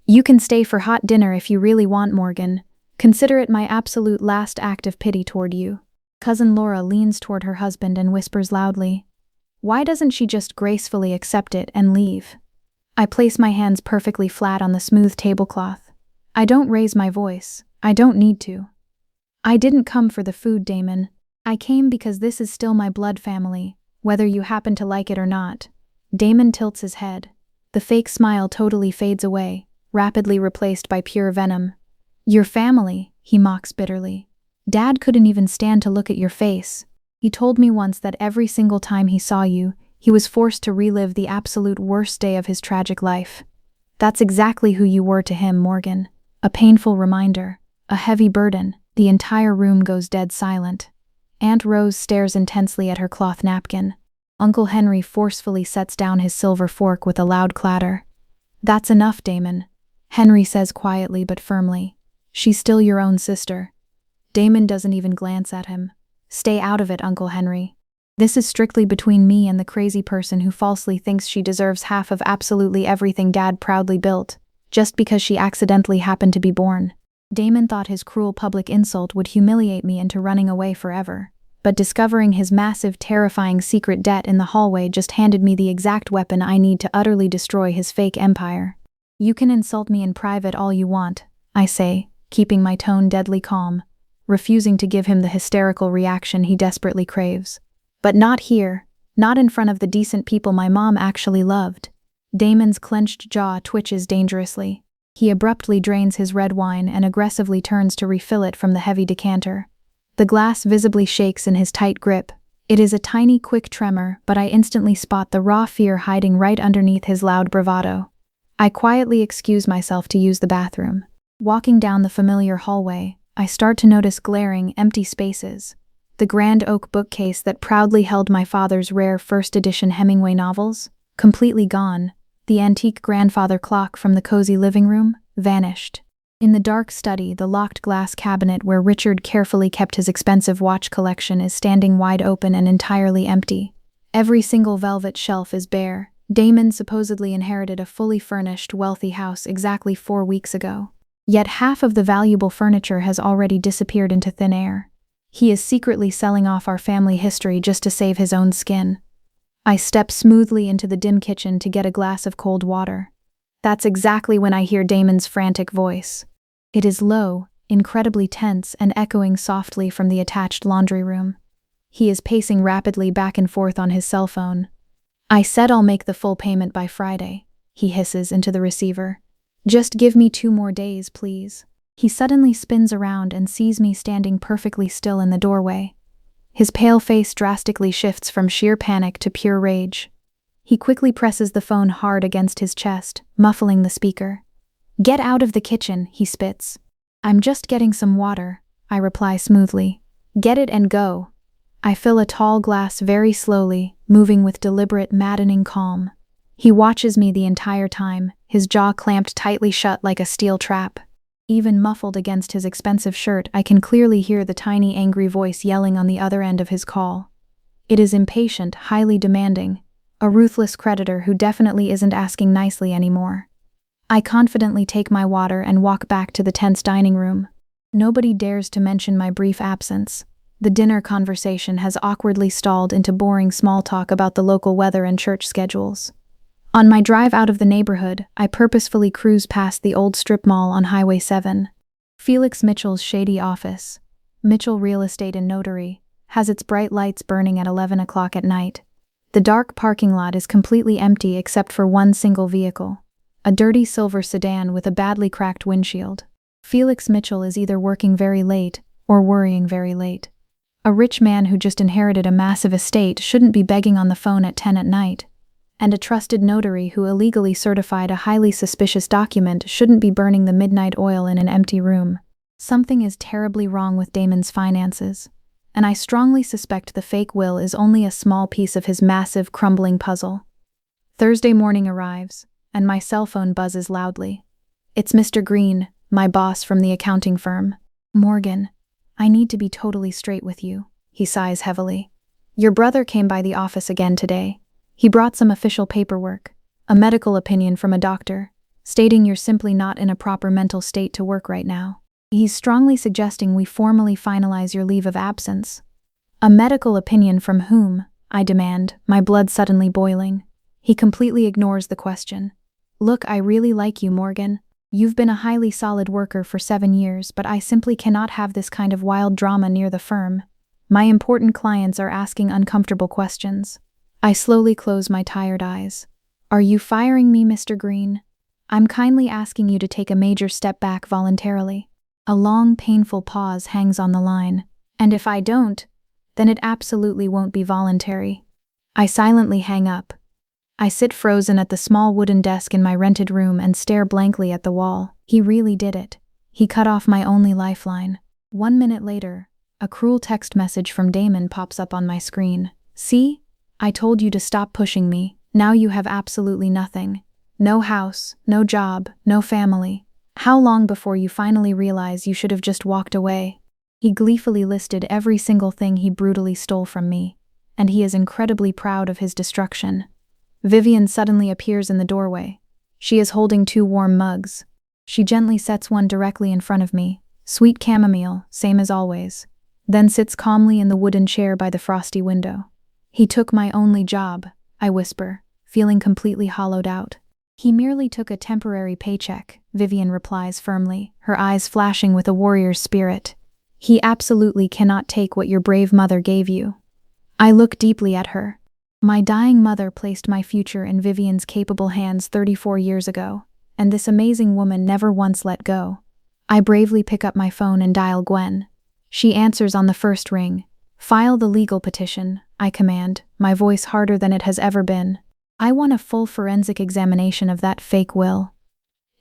You can stay for hot dinner if you really want, Morgan. Consider it my absolute last act of pity toward you. Cousin Laura leans toward her husband and whispers loudly, why doesn't she just gracefully accept it and leave? I place my hands perfectly flat on the smooth tablecloth. I don't raise my voice. I don't need to. I didn't come for the food, Damon. I came because this is still my blood family, whether you happen to like it or not. Damon tilts his head. The fake smile totally fades away, rapidly replaced by pure venom. Your family, he mocks bitterly. Dad couldn't even stand to look at your face. He told me once that every single time he saw you, he was forced to relive the absolute worst day of his tragic life. That's exactly who you were to him, Morgan. A painful reminder, a heavy burden. The entire room goes dead silent. Aunt Rose stares intensely at her cloth napkin. Uncle Henry forcefully sets down his silver fork with a loud clatter. That's enough, Damon. Henry says quietly but firmly. She's still your own sister. Damon doesn't even glance at him. Stay out of it, Uncle Henry. This is strictly between me and the crazy person who falsely thinks she deserves half of absolutely everything Dad proudly built, just because she accidentally happened to be born. Damon thought his cruel public insult would humiliate me into running away forever, but discovering his massive, terrifying secret debt in the hallway just handed me the exact weapon I need to utterly destroy his fake empire. You can insult me in private all you want, I say, keeping my tone deadly calm, refusing to give him the hysterical reaction he desperately craves. But not here, not in front of the decent people my mom actually loved. Damon's clenched jaw twitches dangerously. He abruptly drains his red wine and aggressively turns to refill it from the heavy decanter. The glass visibly shakes in his tight grip. It is a tiny, quick tremor, but I instantly spot the raw fear hiding right underneath his loud bravado. I quietly excuse myself to use the bathroom. Walking down the familiar hallway, I start to notice glaring, empty spaces. The grand oak bookcase that proudly held my father's rare first-edition Hemingway novels, completely gone. The antique grandfather clock from the cozy living room, vanished. In the dark study, the locked glass cabinet where Richard carefully kept his expensive watch collection is standing wide open and entirely empty. Every single velvet shelf is bare. Damon supposedly inherited a fully furnished, wealthy house exactly 4 weeks ago. Yet half of the valuable furniture has already disappeared into thin air. He is secretly selling off our family history just to save his own skin. I step smoothly into the dim kitchen to get a glass of cold water. That's exactly when I hear Damon's frantic voice. It is low, incredibly tense, and echoing softly from the attached laundry room. He is pacing rapidly back and forth on his cell phone. I said I'll make the full payment by Friday, he hisses into the receiver. Just give me 2 more days, please. He suddenly spins around and sees me standing perfectly still in the doorway. His pale face drastically shifts from sheer panic to pure rage. He quickly presses the phone hard against his chest, muffling the speaker. Get out of the kitchen, he spits. I'm just getting some water, I reply smoothly. Get it and go. I fill a tall glass very slowly, moving with deliberate, maddening calm. He watches me the entire time, his jaw clamped tightly shut like a steel trap. Even muffled against his expensive shirt, I can clearly hear the tiny angry voice yelling on the other end of his call. It is impatient, highly demanding, a ruthless creditor who definitely isn't asking nicely anymore. I confidently take my water and walk back to the tense dining room. Nobody dares to mention my brief absence. The dinner conversation has awkwardly stalled into boring small talk about the local weather and church schedules. On my drive out of the neighborhood, I purposefully cruise past the old strip mall on Highway 7. Felix Mitchell's shady office, Mitchell Real Estate and Notary, has its bright lights burning at 11 o'clock at night. The dark parking lot is completely empty except for one single vehicle, a dirty silver sedan with a badly cracked windshield. Felix Mitchell is either working very late or worrying very late. A rich man who just inherited a massive estate shouldn't be begging on the phone at 10 at night. And a trusted notary who illegally certified a highly suspicious document shouldn't be burning the midnight oil in an empty room. Something is terribly wrong with Damon's finances, and I strongly suspect the fake will is only a small piece of his massive, crumbling puzzle. Thursday morning arrives, and my cell phone buzzes loudly. It's Mr. Green, my boss from the accounting firm. "Morgan, I need to be totally straight with you," he sighs heavily. "Your brother came by the office again today. He brought some official paperwork, a medical opinion from a doctor, stating you're simply not in a proper mental state to work right now. He's strongly suggesting we formally finalize your leave of absence." "A medical opinion from whom?" I demand, my blood suddenly boiling. He completely ignores the question. "Look, I really like you, Morgan. You've been a highly solid worker for 7 years, but I simply cannot have this kind of wild drama near the firm. My important clients are asking uncomfortable questions." I slowly close my tired eyes. "Are you firing me, Mr. Green? I'm kindly asking you to take a major step back voluntarily." A long, painful pause hangs on the line. "And if I don't, then it absolutely won't be voluntary." I silently hang up. I sit frozen at the small wooden desk in my rented room and stare blankly at the wall. He really did it. He cut off my only lifeline. 1 minute later, a cruel text message from Damon pops up on my screen. "See? I told you to stop pushing me. Now you have absolutely nothing. No house, no job, no family. How long before you finally realize you should have just walked away?" He gleefully listed every single thing he brutally stole from me, and he is incredibly proud of his destruction. Vivian suddenly appears in the doorway. She is holding 2 warm mugs. She gently sets one directly in front of me, sweet chamomile, same as always, then sits calmly in the wooden chair by the frosty window. "He took my only job," I whisper, feeling completely hollowed out. "He merely took a temporary paycheck," Vivian replies firmly, her eyes flashing with a warrior's spirit. "He absolutely cannot take what your brave mother gave you." I look deeply at her. My dying mother placed my future in Vivian's capable hands 34 years ago, and this amazing woman never once let go. I bravely pick up my phone and dial Gwen. She answers on the first ring. "File the legal petition," I command, my voice harder than it has ever been. "I want a full forensic examination of that fake will."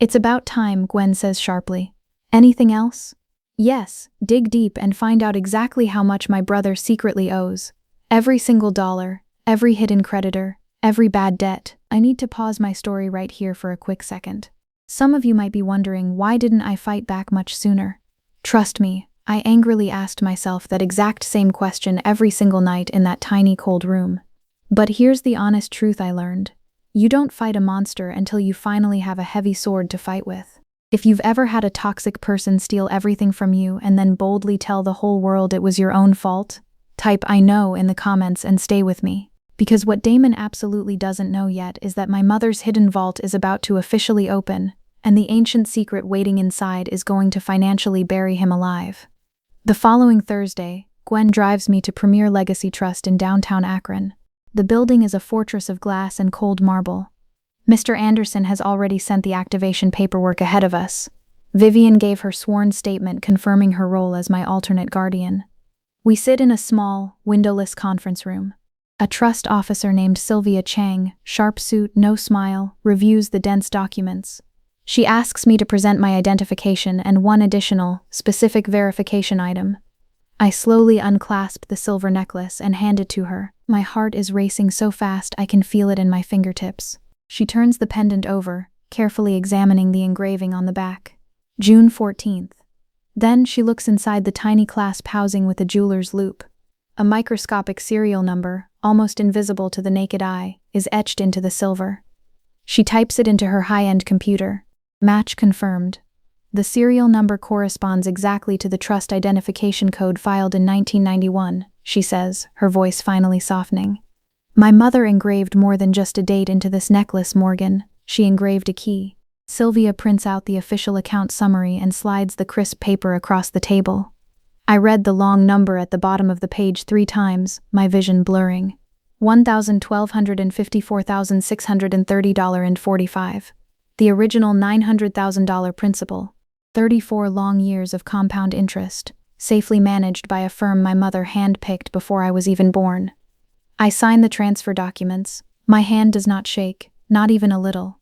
"It's about time," Gwen says sharply. "Anything else?" "Yes, dig deep and find out exactly how much my brother secretly owes. Every single dollar, every hidden creditor, every bad debt." I need to pause my story right here for a quick second. Some of you might be wondering, why didn't I fight back much sooner? Trust me, I angrily asked myself that exact same question every single night in that tiny cold room. But here's the honest truth I learned. You don't fight a monster until you finally have a heavy sword to fight with. If you've ever had a toxic person steal everything from you and then boldly tell the whole world it was your own fault, type "I know" in the comments and stay with me. Because what Damon absolutely doesn't know yet is that my mother's hidden vault is about to officially open, and the ancient secret waiting inside is going to financially bury him alive. The following Thursday, Gwen drives me to Premier Legacy Trust in downtown Akron. The building is a fortress of glass and cold marble. Mr. Anderson has already sent the activation paperwork ahead of us. Vivian gave her sworn statement confirming her role as my alternate guardian. We sit in a small, windowless conference room. A trust officer named Sylvia Chang, sharp suit, no smile, reviews the dense documents. She asks me to present my identification and one additional, specific verification item. I slowly unclasp the silver necklace and hand it to her. My heart is racing so fast I can feel it in my fingertips. She turns the pendant over, carefully examining the engraving on the back. June 14th. Then she looks inside the tiny clasp housing with the jeweler's loop. A microscopic serial number, almost invisible to the naked eye, is etched into the silver. She types it into her high-end computer. Match confirmed. The serial number corresponds exactly to the trust identification code filed in 1991, she says, her voice finally softening. My mother engraved more than just a date into this necklace, Morgan. She engraved a key. Sylvia prints out the official account summary and slides the crisp paper across the table. I read the long number at the bottom of the page 3 times, my vision blurring. $1,254,630.45. The original $900,000 principal. 34 long years of compound interest, safely managed by a firm my mother handpicked before I was even born. I sign the transfer documents. My hand does not shake, not even a little.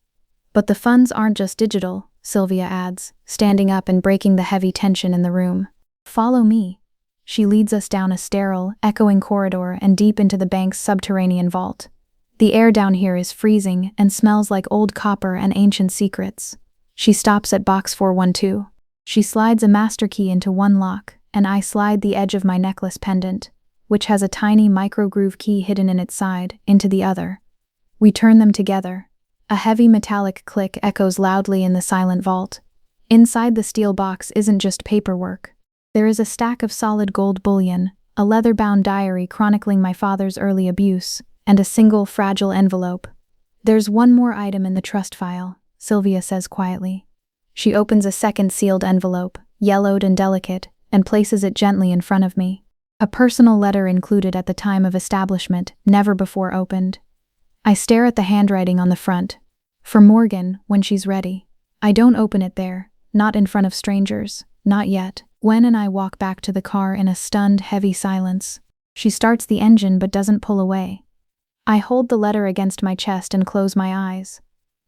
But the funds aren't just digital, Sylvia adds, standing up and breaking the heavy tension in the room. Follow me. She leads us down a sterile, echoing corridor and deep into the bank's subterranean vault. The air down here is freezing and smells like old copper and ancient secrets. She stops at box 412. She slides a master key into one lock, and I slide the edge of my necklace pendant, which has a tiny micro-groove key hidden in its side, into the other. We turn them together. A heavy metallic click echoes loudly in the silent vault. Inside the steel box isn't just paperwork. There is a stack of solid gold bullion, a leather-bound diary chronicling my father's early abuse, and a single fragile envelope. There's one more item in the trust file, Sylvia says quietly. She opens a second sealed envelope, yellowed and delicate, and places it gently in front of me. A personal letter included at the time of establishment, never before opened. I stare at the handwriting on the front. For Morgan, when she's ready. I don't open it there, not in front of strangers, not yet. Gwen and I walk back to the car in a stunned, heavy silence. She starts the engine but doesn't pull away. I hold the letter against my chest and close my eyes.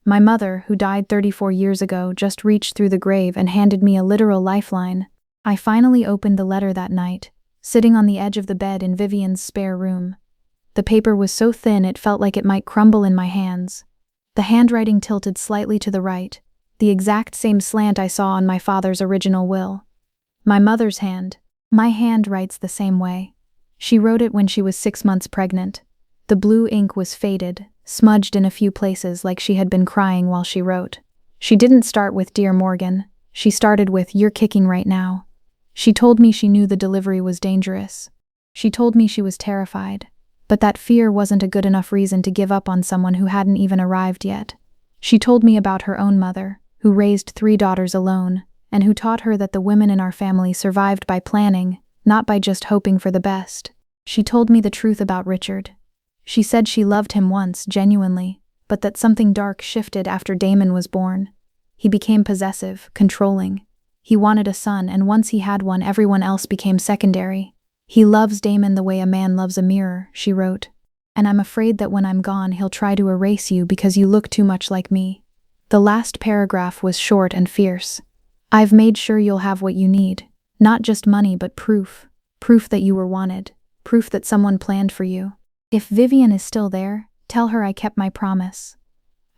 My mother, who died 34 years ago, just reached through the grave and handed me a literal lifeline. I finally opened the letter that night, sitting on the edge of the bed in Vivian's spare room. The paper was so thin it felt like it might crumble in my hands. The handwriting tilted slightly to the right, the exact same slant I saw on my father's original will. My mother's hand. My hand writes the same way. She wrote it when she was 6 months pregnant. The blue ink was faded, smudged in a few places like she had been crying while she wrote. She didn't start with "Dear Morgan." She started with "You're kicking right now." She told me she knew the delivery was dangerous. She told me she was terrified. But that fear wasn't a good enough reason to give up on someone who hadn't even arrived yet. She told me about her own mother, who raised 3 daughters alone, and who taught her that the women in our family survived by planning, not by just hoping for the best. She told me the truth about Richard. She said she loved him once, genuinely, but that something dark shifted after Damon was born. He became possessive, controlling. He wanted a son, and once he had one, everyone else became secondary. He loves Damon the way a man loves a mirror, she wrote. And I'm afraid that when I'm gone, he'll try to erase you because you look too much like me. The last paragraph was short and fierce. I've made sure you'll have what you need. Not just money, but proof. Proof that you were wanted. Proof that someone planned for you. If Vivian is still there, tell her I kept my promise.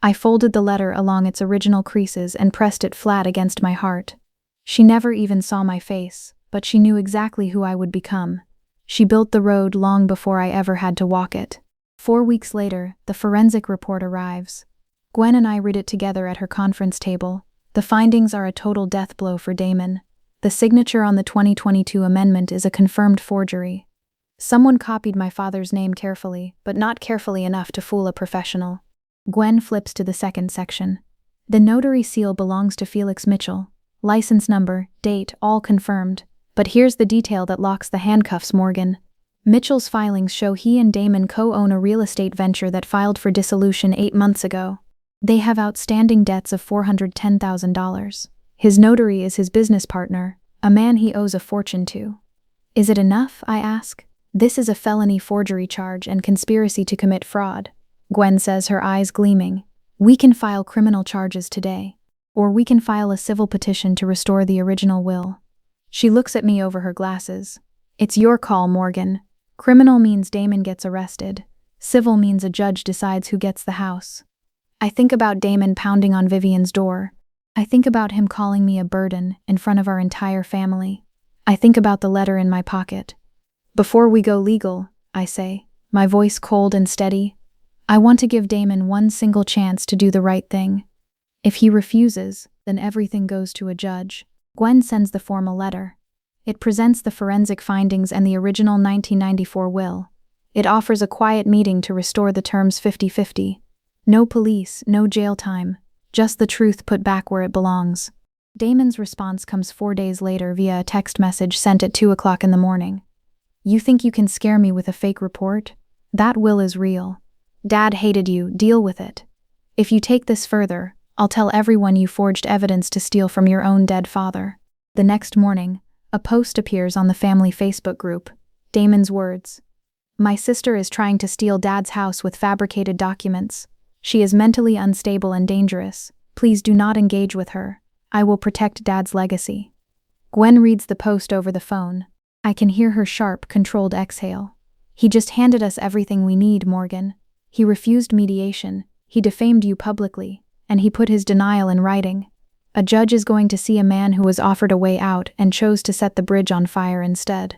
I folded the letter along its original creases and pressed it flat against my heart. She never even saw my face, but she knew exactly who I would become. She built the road long before I ever had to walk it. 4 weeks later, the forensic report arrives. Gwen and I read it together at her conference table. The findings are a total death blow for Damon. The signature on the 2022 amendment is a confirmed forgery. Someone copied my father's name carefully, but not carefully enough to fool a professional. Gwen flips to the second section. The notary seal belongs to Felix Mitchell. License number, date, all confirmed. But here's the detail that locks the handcuffs, Morgan. Mitchell's filings show he and Damon co-own a real estate venture that filed for dissolution 8 months ago. They have outstanding debts of $410,000. His notary is his business partner, a man he owes a fortune to. Is it enough, I ask? This is a felony forgery charge and conspiracy to commit fraud. Gwen says, her eyes gleaming. We can file criminal charges today. Or we can file a civil petition to restore the original will. She looks at me over her glasses. It's your call, Morgan. Criminal means Damon gets arrested. Civil means a judge decides who gets the house. I think about Damon pounding on Vivian's door. I think about him calling me a burden in front of our entire family. I think about the letter in my pocket. Before we go legal, I say, my voice cold and steady, I want to give Damon one single chance to do the right thing. If he refuses, then everything goes to a judge. Gwen sends the formal letter. It presents the forensic findings and the original 1994 will. It offers a quiet meeting to restore the terms 50-50. No police, no jail time, just the truth put back where it belongs. Damon's response comes 4 days later via a text message sent at 2 o'clock in the morning. You think you can scare me with a fake report? That will is real. Dad hated you, deal with it. If you take this further, I'll tell everyone you forged evidence to steal from your own dead father. The next morning, a post appears on the family Facebook group. Damon's words. My sister is trying to steal Dad's house with fabricated documents. She is mentally unstable and dangerous. Please do not engage with her. I will protect Dad's legacy. Gwen reads the post over the phone. I can hear her sharp, controlled exhale. He just handed us everything we need, Morgan. He refused mediation, he defamed you publicly, and he put his denial in writing. A judge is going to see a man who was offered a way out and chose to set the bridge on fire instead.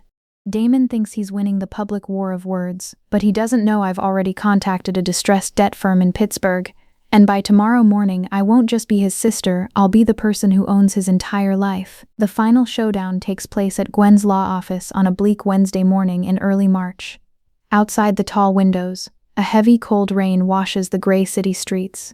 Damon thinks he's winning the public war of words, but he doesn't know I've already contacted a distressed debt firm in Pittsburgh, and by tomorrow morning I won't just be his sister, I'll be the person who owns his entire life. The final showdown takes place at Gwen's law office on a bleak Wednesday morning in early March. Outside the tall windows, a heavy cold rain washes the gray city streets.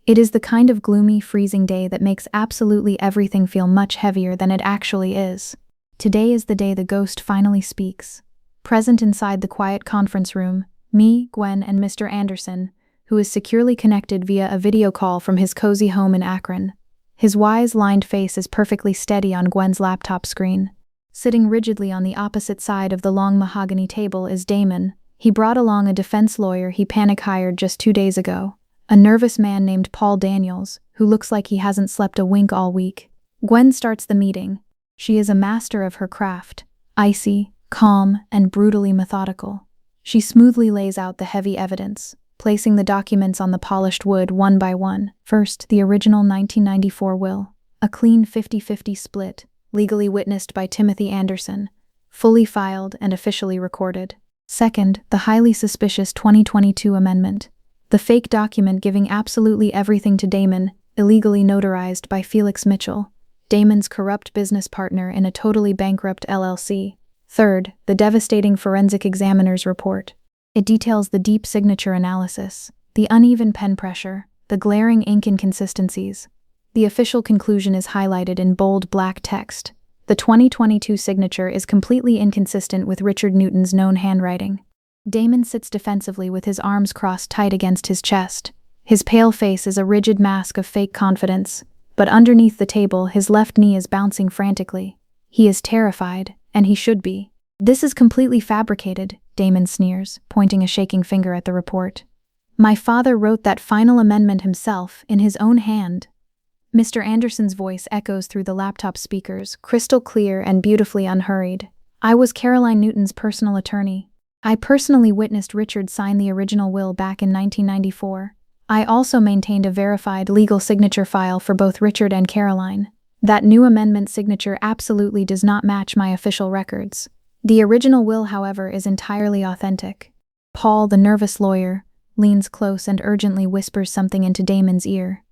It is the kind of gloomy, freezing day that makes absolutely everything feel much heavier than it actually is. Today is the day the ghost finally speaks. Present inside the quiet conference room, me, Gwen, and Mr. Anderson, who is securely connected via a video call from his cozy home in Akron. His wise, lined face is perfectly steady on Gwen's laptop screen. Sitting rigidly on the opposite side of the long mahogany table is Damon. He brought along a defense lawyer he panic-hired just 2 days ago, a nervous man named Paul Daniels, who looks like he hasn't slept a wink all week. Gwen starts the meeting. She is a master of her craft, icy, calm, and brutally methodical. She smoothly lays out the heavy evidence, placing the documents on the polished wood one by one. First, the original 1994 will, a clean 50-50 split, legally witnessed by Timothy Anderson, fully filed and officially recorded. Second, the highly suspicious 2022 amendment, the fake document giving absolutely everything to Damon, illegally notarized by Felix Mitchell, Damon's corrupt business partner in a totally bankrupt LLC. Third, the devastating forensic examiner's report. It details the deep signature analysis, the uneven pen pressure, the glaring ink inconsistencies. The official conclusion is highlighted in bold black text. The 2022 signature is completely inconsistent with Richard Newton's known handwriting. Damon sits defensively with his arms crossed tight against his chest. His pale face is a rigid mask of fake confidence, but underneath the table his left knee is bouncing frantically. He is terrified, and he should be. This is completely fabricated, Damon sneers, pointing a shaking finger at the report. My father wrote that final amendment himself, in his own hand. Mr. Anderson's voice echoes through the laptop speakers, crystal clear and beautifully unhurried. I was Caroline Newton's personal attorney. I personally witnessed Richard sign the original will back in 1994. I also maintained a verified legal signature file for both Richard and Caroline. That new amendment signature absolutely does not match my official records. The original will, however, is entirely authentic. Paul, the nervous lawyer, leans close and urgently whispers something into Damon's ear.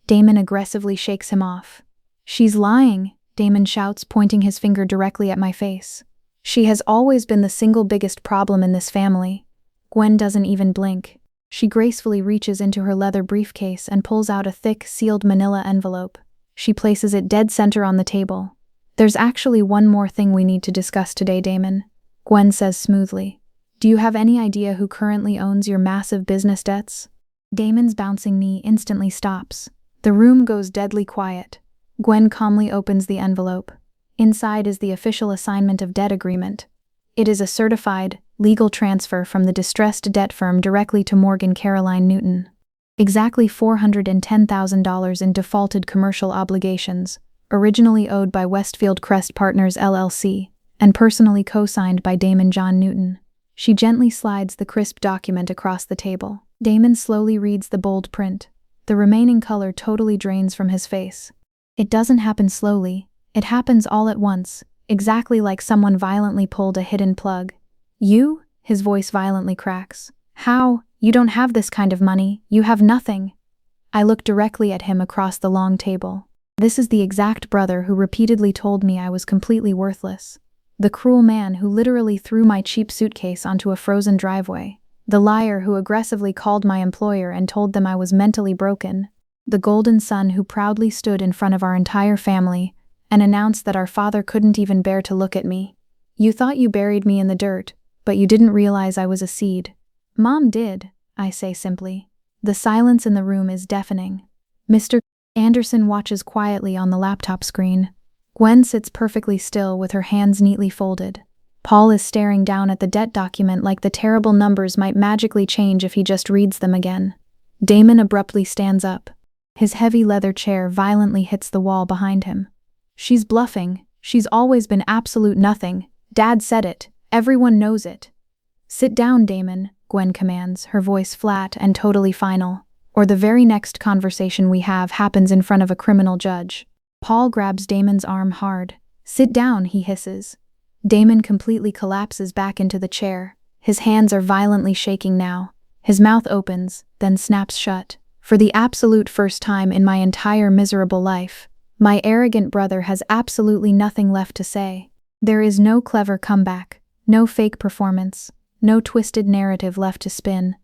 Damon aggressively shakes him off. She's lying, Damon shouts, pointing his finger directly at my face. She has always been the single biggest problem in this family. Gwen doesn't even blink. She gracefully reaches into her leather briefcase and pulls out a thick, sealed manila envelope. She places it dead center on the table. There's actually one more thing we need to discuss today, Damon, Gwen says smoothly. Do you have any idea who currently owns your massive business debts? Damon's bouncing knee instantly stops. The room goes deadly quiet. Gwen calmly opens the envelope. Inside is the official assignment of debt agreement. It is a certified, legal transfer from the distressed debt firm directly to Morgan Caroline Newton. Exactly $410,000 in defaulted commercial obligations, originally owed by Westfield Crest Partners LLC, and personally co-signed by Damon John Newton. She gently slides the crisp document across the table. Damon slowly reads the bold print. The remaining color totally drains from his face. It doesn't happen slowly, it happens all at once, exactly like someone violently pulled a hidden plug. You? His voice violently cracks. How? You don't have this kind of money. You have nothing. I look directly at him across the long table. This is the exact brother who repeatedly told me I was completely worthless. The cruel man who literally threw my cheap suitcase onto a frozen driveway. The liar who aggressively called my employer and told them I was mentally broken. The golden son who proudly stood in front of our entire family and announced that our father couldn't even bear to look at me. You thought you buried me in the dirt, but you didn't realize I was a seed. Mom did, I say simply. The silence in the room is deafening. Mr. Anderson watches quietly on the laptop screen. Gwen sits perfectly still with her hands neatly folded. Paul is staring down at the debt document like the terrible numbers might magically change if he just reads them again. Damon abruptly stands up. His heavy leather chair violently hits the wall behind him. She's bluffing. She's always been absolute nothing. Dad said it. Everyone knows it. Sit down, Damon, Gwen commands, her voice flat and totally final, or the very next conversation we have happens in front of a criminal judge. Paul grabs Damon's arm hard. Sit down, he hisses. Damon completely collapses back into the chair. His hands are violently shaking now. His mouth opens, then snaps shut. For the absolute first time in my entire miserable life, my arrogant brother has absolutely nothing left to say. There is no clever comeback, no fake performance, no twisted narrative left to spin.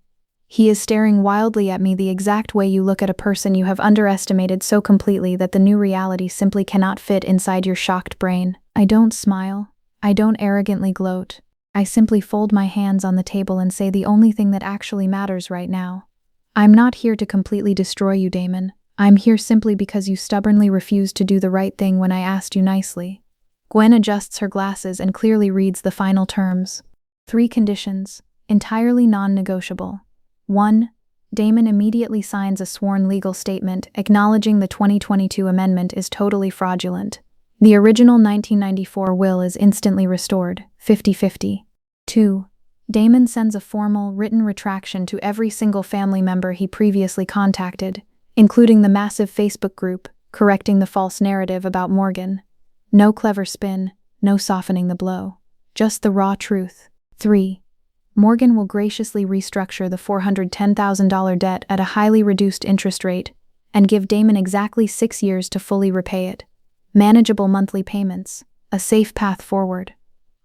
He is staring wildly at me the exact way you look at a person you have underestimated so completely that the new reality simply cannot fit inside your shocked brain. I don't smile. I don't arrogantly gloat. I simply fold my hands on the table and say the only thing that actually matters right now. I'm not here to completely destroy you, Damon. I'm here simply because you stubbornly refused to do the right thing when I asked you nicely. Gwen adjusts her glasses and clearly reads the final terms. 3 conditions, entirely non-negotiable. 1. Damon immediately signs a sworn legal statement acknowledging the 2022 amendment is totally fraudulent. The original 1994 will is instantly restored, 50-50. 2. Damon sends a formal, written retraction to every single family member he previously contacted, including the massive Facebook group, correcting the false narrative about Morgan. No clever spin, no softening the blow. Just the raw truth. 3. Morgan will graciously restructure the $410,000 debt at a highly reduced interest rate and give Damon exactly 6 years to fully repay it. Manageable monthly payments, a safe path forward.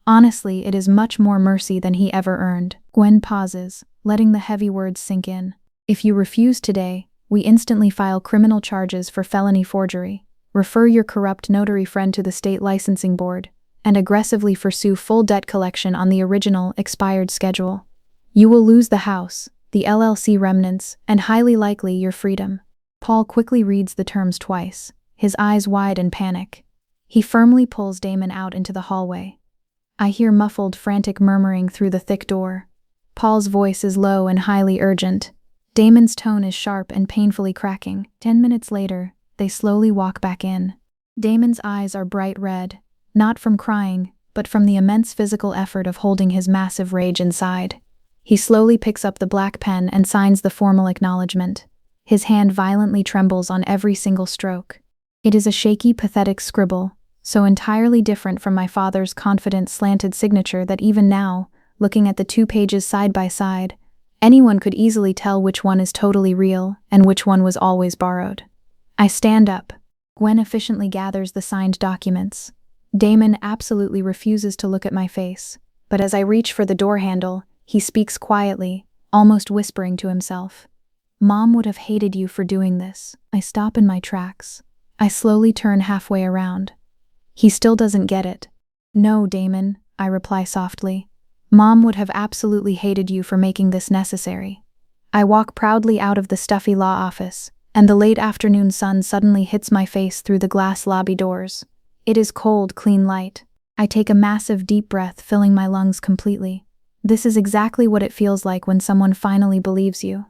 Honestly, it is much more mercy than he ever earned. Gwen pauses, letting the heavy words sink in. If you refuse today, we instantly file criminal charges for felony forgery, refer your corrupt notary friend to the state licensing board, and aggressively pursue full debt collection on the original, expired schedule. You will lose the house, the LLC remnants, and highly likely your freedom. Paul quickly reads the terms twice, his eyes wide in panic. He firmly pulls Damon out into the hallway. I hear muffled, frantic murmuring through the thick door. Paul's voice is low and highly urgent. Damon's tone is sharp and painfully cracking. 10 minutes later, they slowly walk back in. Damon's eyes are bright red, not from crying, but from the immense physical effort of holding his massive rage inside. He slowly picks up the black pen and signs the formal acknowledgement. His hand violently trembles on every single stroke. It is a shaky, pathetic scribble, so entirely different from my father's confident, slanted signature that even now, looking at the 2 pages side by side, anyone could easily tell which one is totally real and which one was always borrowed. I stand up. Gwen efficiently gathers the signed documents. Damon absolutely refuses to look at my face, but as I reach for the door handle, he speaks quietly, almost whispering to himself. Mom would have hated you for doing this. I stop in my tracks. I slowly turn halfway around. He still doesn't get it. No, Damon, I reply softly. Mom would have absolutely hated you for making this necessary. I walk proudly out of the stuffy law office, and the late afternoon sun suddenly hits my face through the glass lobby doors. It is cold, clean light. I take a massive deep breath, filling my lungs completely. This is exactly what it feels like when someone finally believes you.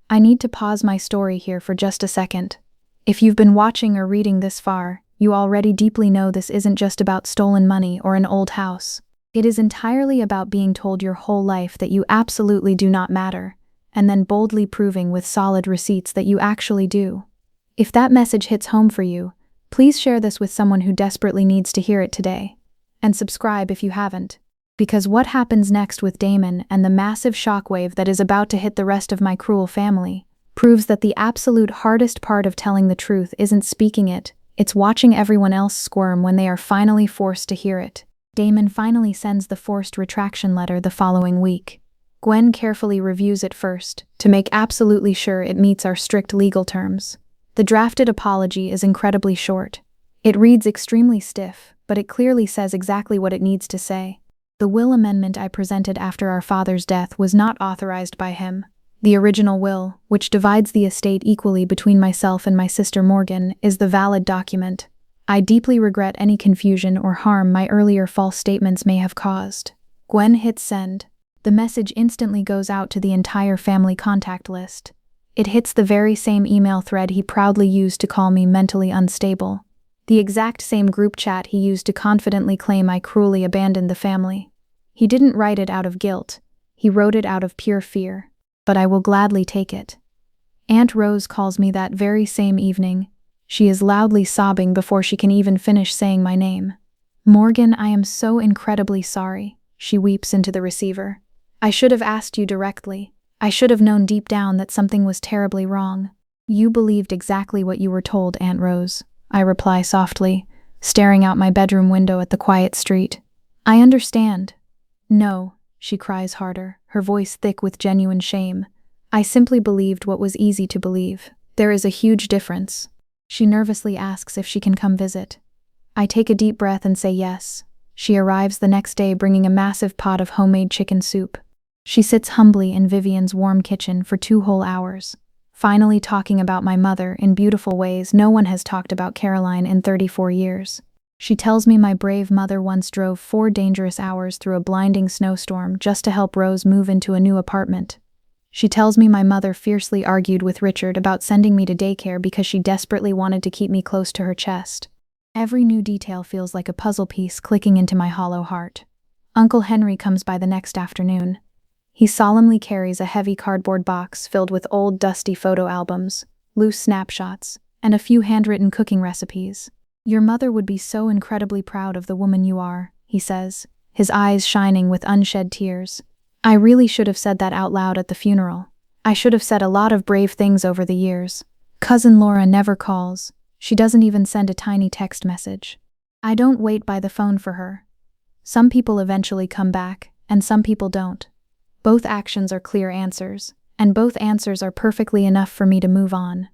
I need to pause my story here for just a second. If you've been watching or reading this far, you already deeply know this isn't just about stolen money or an old house. It is entirely about being told your whole life that you absolutely do not matter, and then boldly proving with solid receipts that you actually do. If that message hits home for you, please share this with someone who desperately needs to hear it today. And subscribe if you haven't. Because what happens next with Damon and the massive shockwave that is about to hit the rest of my cruel family proves that the absolute hardest part of telling the truth isn't speaking it, it's watching everyone else squirm when they are finally forced to hear it. Damon finally sends the forced retraction letter the following week. Gwen carefully reviews it first, to make absolutely sure it meets our strict legal terms. The drafted apology is incredibly short. It reads extremely stiff, but it clearly says exactly what it needs to say. The will amendment I presented after our father's death was not authorized by him. The original will, which divides the estate equally between myself and my sister Morgan, is the valid document. I deeply regret any confusion or harm my earlier false statements may have caused. Gwen hits send. The message instantly goes out to the entire family contact list. It hits the very same email thread he proudly used to call me mentally unstable. The exact same group chat he used to confidently claim I cruelly abandoned the family. He didn't write it out of guilt. He wrote it out of pure fear. But I will gladly take it. Aunt Rose calls me that very same evening. She is loudly sobbing before she can even finish saying my name. Morgan, I am so incredibly sorry, she weeps into the receiver. I should have asked you directly. I should have known deep down that something was terribly wrong. You believed exactly what you were told, Aunt Rose, I reply softly, staring out my bedroom window at the quiet street. I understand. No, she cries harder, her voice thick with genuine shame. I simply believed what was easy to believe. There is a huge difference. She nervously asks if she can come visit. I take a deep breath and say yes. She arrives the next day bringing a massive pot of homemade chicken soup. She sits humbly in Vivian's warm kitchen for 2 whole hours, finally talking about my mother in beautiful ways no one has talked about Caroline in 34 years. She tells me my brave mother once drove 4 dangerous hours through a blinding snowstorm just to help Rose move into a new apartment. She tells me my mother fiercely argued with Richard about sending me to daycare because she desperately wanted to keep me close to her chest. Every new detail feels like a puzzle piece clicking into my hollow heart. Uncle Henry comes by the next afternoon. He solemnly carries a heavy cardboard box filled with old dusty photo albums, loose snapshots, and a few handwritten cooking recipes. Your mother would be so incredibly proud of the woman you are, he says, his eyes shining with unshed tears. I really should have said that out loud at the funeral. I should have said a lot of brave things over the years. Cousin Laura never calls. She doesn't even send a tiny text message. I don't wait by the phone for her. Some people eventually come back, and some people don't. Both actions are clear answers, and both answers are perfectly enough for me to move on.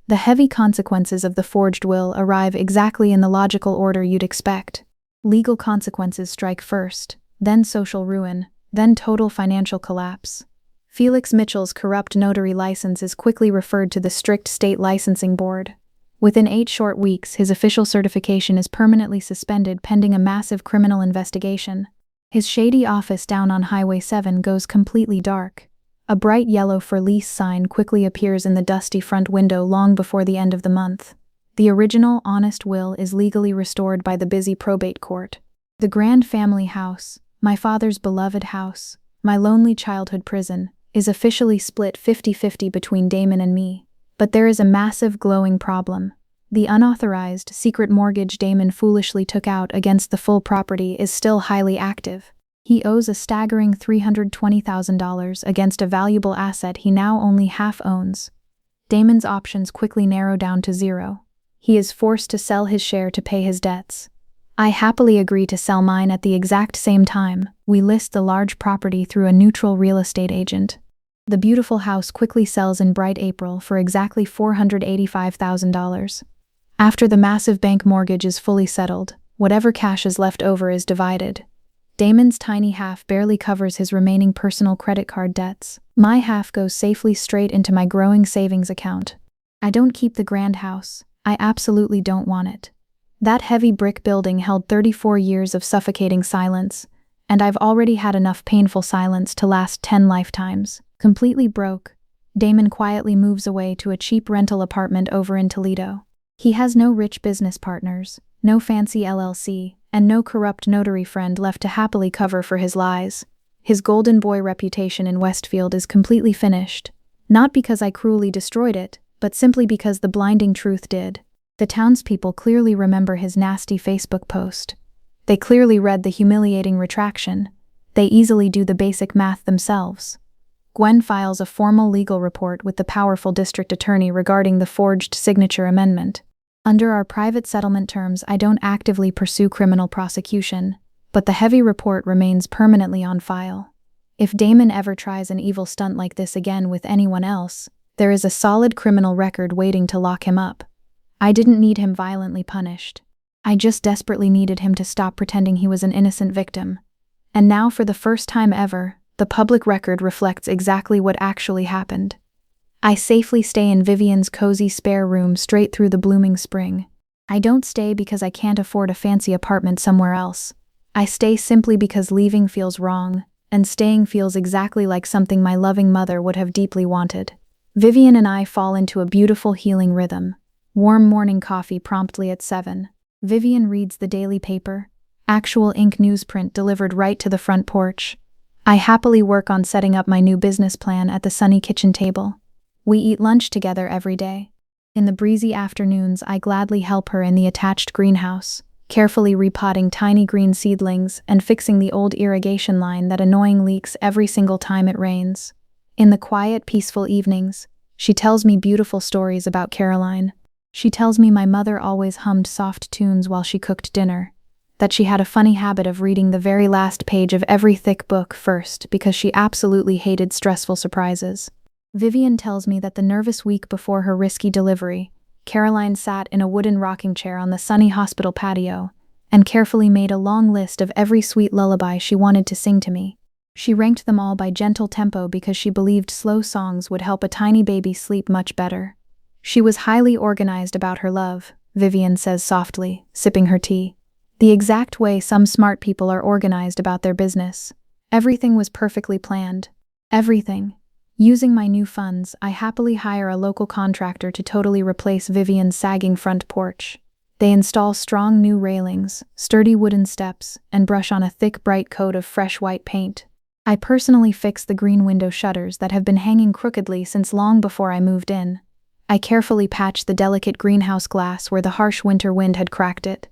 The heavy consequences of the forged will arrive exactly in the logical order you'd expect. Legal consequences strike first, then social ruin, then total financial collapse. Felix Mitchell's corrupt notary license is quickly referred to the strict state licensing board. Within 8 short weeks, his official certification is permanently suspended pending a massive criminal investigation. His shady office down on Highway 7 goes completely dark. A bright yellow for lease sign quickly appears in the dusty front window long before the end of the month. The original, honest will is legally restored by the busy probate court. The grand family house, my father's beloved house, my lonely childhood prison, is officially split 50-50 between Damon and me. But there is a massive glowing problem. The unauthorized, secret mortgage Damon foolishly took out against the full property is still highly active. He owes a staggering $320,000 against a valuable asset he now only half owns. Damon's options quickly narrow down to 0. He is forced to sell his share to pay his debts. I happily agree to sell mine at the exact same time. We list the large property through a neutral real estate agent. The beautiful house quickly sells in bright April for exactly $485,000. After the massive bank mortgage is fully settled, whatever cash is left over is divided. Damon's tiny half barely covers his remaining personal credit card debts. My half goes safely straight into my growing savings account. I don't keep the grand house. I absolutely don't want it. That heavy brick building held 34 years of suffocating silence, and I've already had enough painful silence to last 10 lifetimes. Completely broke, Damon quietly moves away to a cheap rental apartment over in Toledo. He has no rich business partners, no fancy LLC, and no corrupt notary friend left to happily cover for his lies. His golden boy reputation in Westfield is completely finished, not because I cruelly destroyed it, but simply because the blinding truth did. The townspeople clearly remember his nasty Facebook post. They clearly read the humiliating retraction. They easily do the basic math themselves. Gwen files a formal legal report with the powerful district attorney regarding the forged signature amendment. Under our private settlement terms, I don't actively pursue criminal prosecution, but the heavy report remains permanently on file. If Damon ever tries an evil stunt like this again with anyone else, there is a solid criminal record waiting to lock him up. I didn't need him violently punished. I just desperately needed him to stop pretending he was an innocent victim. And now, for the first time ever, the public record reflects exactly what actually happened. I safely stay in Vivian's cozy spare room straight through the blooming spring. I don't stay because I can't afford a fancy apartment somewhere else. I stay simply because leaving feels wrong, and staying feels exactly like something my loving mother would have deeply wanted. Vivian and I fall into a beautiful healing rhythm. Warm morning coffee promptly at 7. Vivian reads the daily paper, actual ink newsprint delivered right to the front porch. I happily work on setting up my new business plan at the sunny kitchen table. We eat lunch together every day. In the breezy afternoons, I gladly help her in the attached greenhouse, carefully repotting tiny green seedlings and fixing the old irrigation line that annoyingly leaks every single time it rains. In the quiet, peaceful evenings, she tells me beautiful stories about Caroline. She tells me my mother always hummed soft tunes while she cooked dinner, that she had a funny habit of reading the very last page of every thick book first because she absolutely hated stressful surprises. Vivian tells me that the nervous week before her risky delivery, Caroline sat in a wooden rocking chair on the sunny hospital patio and carefully made a long list of every sweet lullaby she wanted to sing to me. She ranked them all by gentle tempo because she believed slow songs would help a tiny baby sleep much better. She was highly organized about her love, Vivian says softly, sipping her tea. The exact way some smart people are organized about their business. Everything was perfectly planned. Everything. Using my new funds, I happily hire a local contractor to totally replace Vivian's sagging front porch. They install strong new railings, sturdy wooden steps, and brush on a thick, bright coat of fresh white paint. I personally fix the green window shutters that have been hanging crookedly since long before I moved in. I carefully patch the delicate greenhouse glass where the harsh winter wind had cracked it.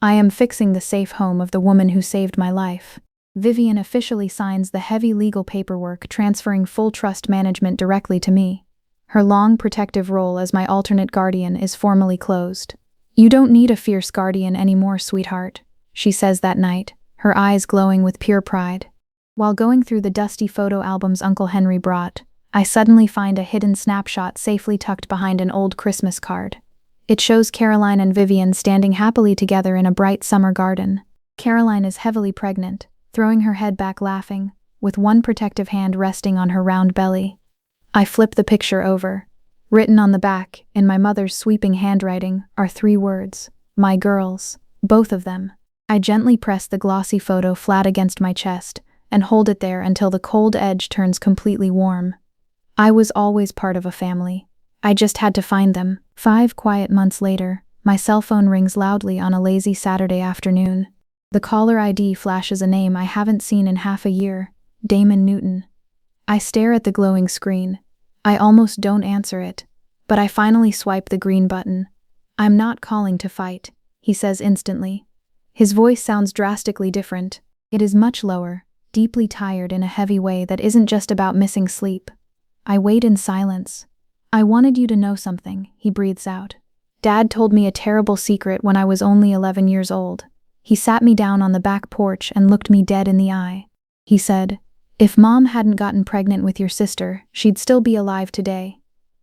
I am fixing the safe home of the woman who saved my life. Vivian officially signs the heavy legal paperwork transferring full trust management directly to me. Her long protective role as my alternate guardian is formally closed. "You don't need a fierce guardian anymore, sweetheart," she says that night, her eyes glowing with pure pride. While going through the dusty photo albums Uncle Henry brought, I suddenly find a hidden snapshot safely tucked behind an old Christmas card. It shows Caroline and Vivian standing happily together in a bright summer garden. Caroline is heavily pregnant, throwing her head back laughing, with one protective hand resting on her round belly. I flip the picture over. Written on the back, in my mother's sweeping handwriting, are 3 words: "My girls," both of them. I gently press the glossy photo flat against my chest and hold it there until the cold edge turns completely warm. I was always part of a family. I just had to find them. 5 quiet months later, my cell phone rings loudly on a lazy Saturday afternoon. The caller ID flashes a name I haven't seen in half a year: Damon Newton. I stare at the glowing screen. I almost don't answer it, but I finally swipe the green button. "I'm not calling to fight," he says instantly. His voice sounds drastically different. It is much lower, deeply tired in a heavy way that isn't just about missing sleep. I wait in silence. "I wanted you to know something," he breathes out. "Dad told me a terrible secret when I was only 11 years old. He sat me down on the back porch and looked me dead in the eye. He said, 'If Mom hadn't gotten pregnant with your sister, she'd still be alive today.'"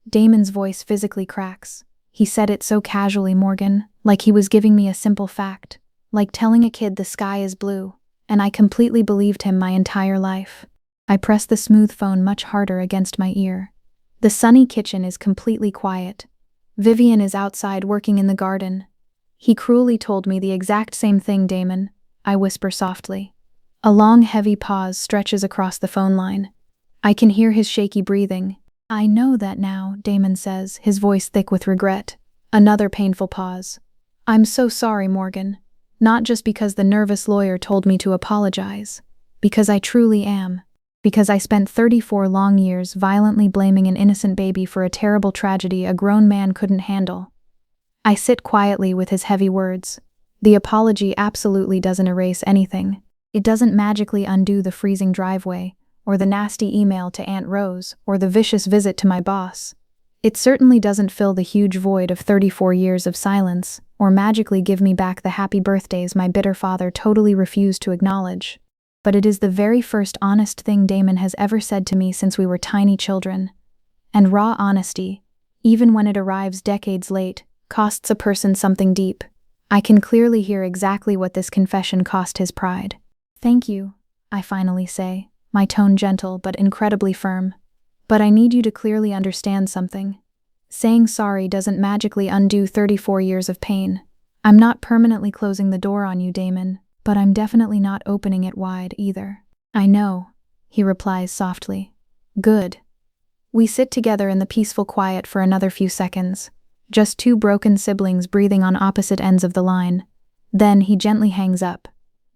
Damon's voice physically cracks. He said it so casually, Morgan, like he was giving me a simple fact, like telling a kid the sky is blue, and I completely believed him my entire life. I press the smooth phone much harder against my ear. The sunny kitchen is completely quiet. Vivian is outside working in the garden. "He cruelly told me the exact same thing, Damon," I whisper softly. A long, heavy pause stretches across the phone line. I can hear his shaky breathing. "I know that now," Damon says, his voice thick with regret. Another painful pause. "I'm so sorry, Morgan. Not just because the nervous lawyer told me to apologize. Because I truly am. Because I spent 34 long years violently blaming an innocent baby for a terrible tragedy a grown man couldn't handle." I sit quietly with his heavy words. The apology absolutely doesn't erase anything. It doesn't magically undo the freezing driveway, or the nasty email to Aunt Rose, or the vicious visit to my boss. It certainly doesn't fill the huge void of 34 years of silence, or magically give me back the happy birthdays my bitter father totally refused to acknowledge. But it is the very first honest thing Damon has ever said to me since we were tiny children. And raw honesty, even when it arrives decades late, costs a person something deep. I can clearly hear exactly what this confession cost his pride. "Thank you," I finally say, my tone gentle but incredibly firm. "But I need you to clearly understand something. Saying sorry doesn't magically undo 34 years of pain. I'm not permanently closing the door on you, Damon, but I'm definitely not opening it wide either." "I know," he replies softly. "Good." We sit together in the peaceful quiet for another few seconds, just two broken siblings breathing on opposite ends of the line. Then he gently hangs up.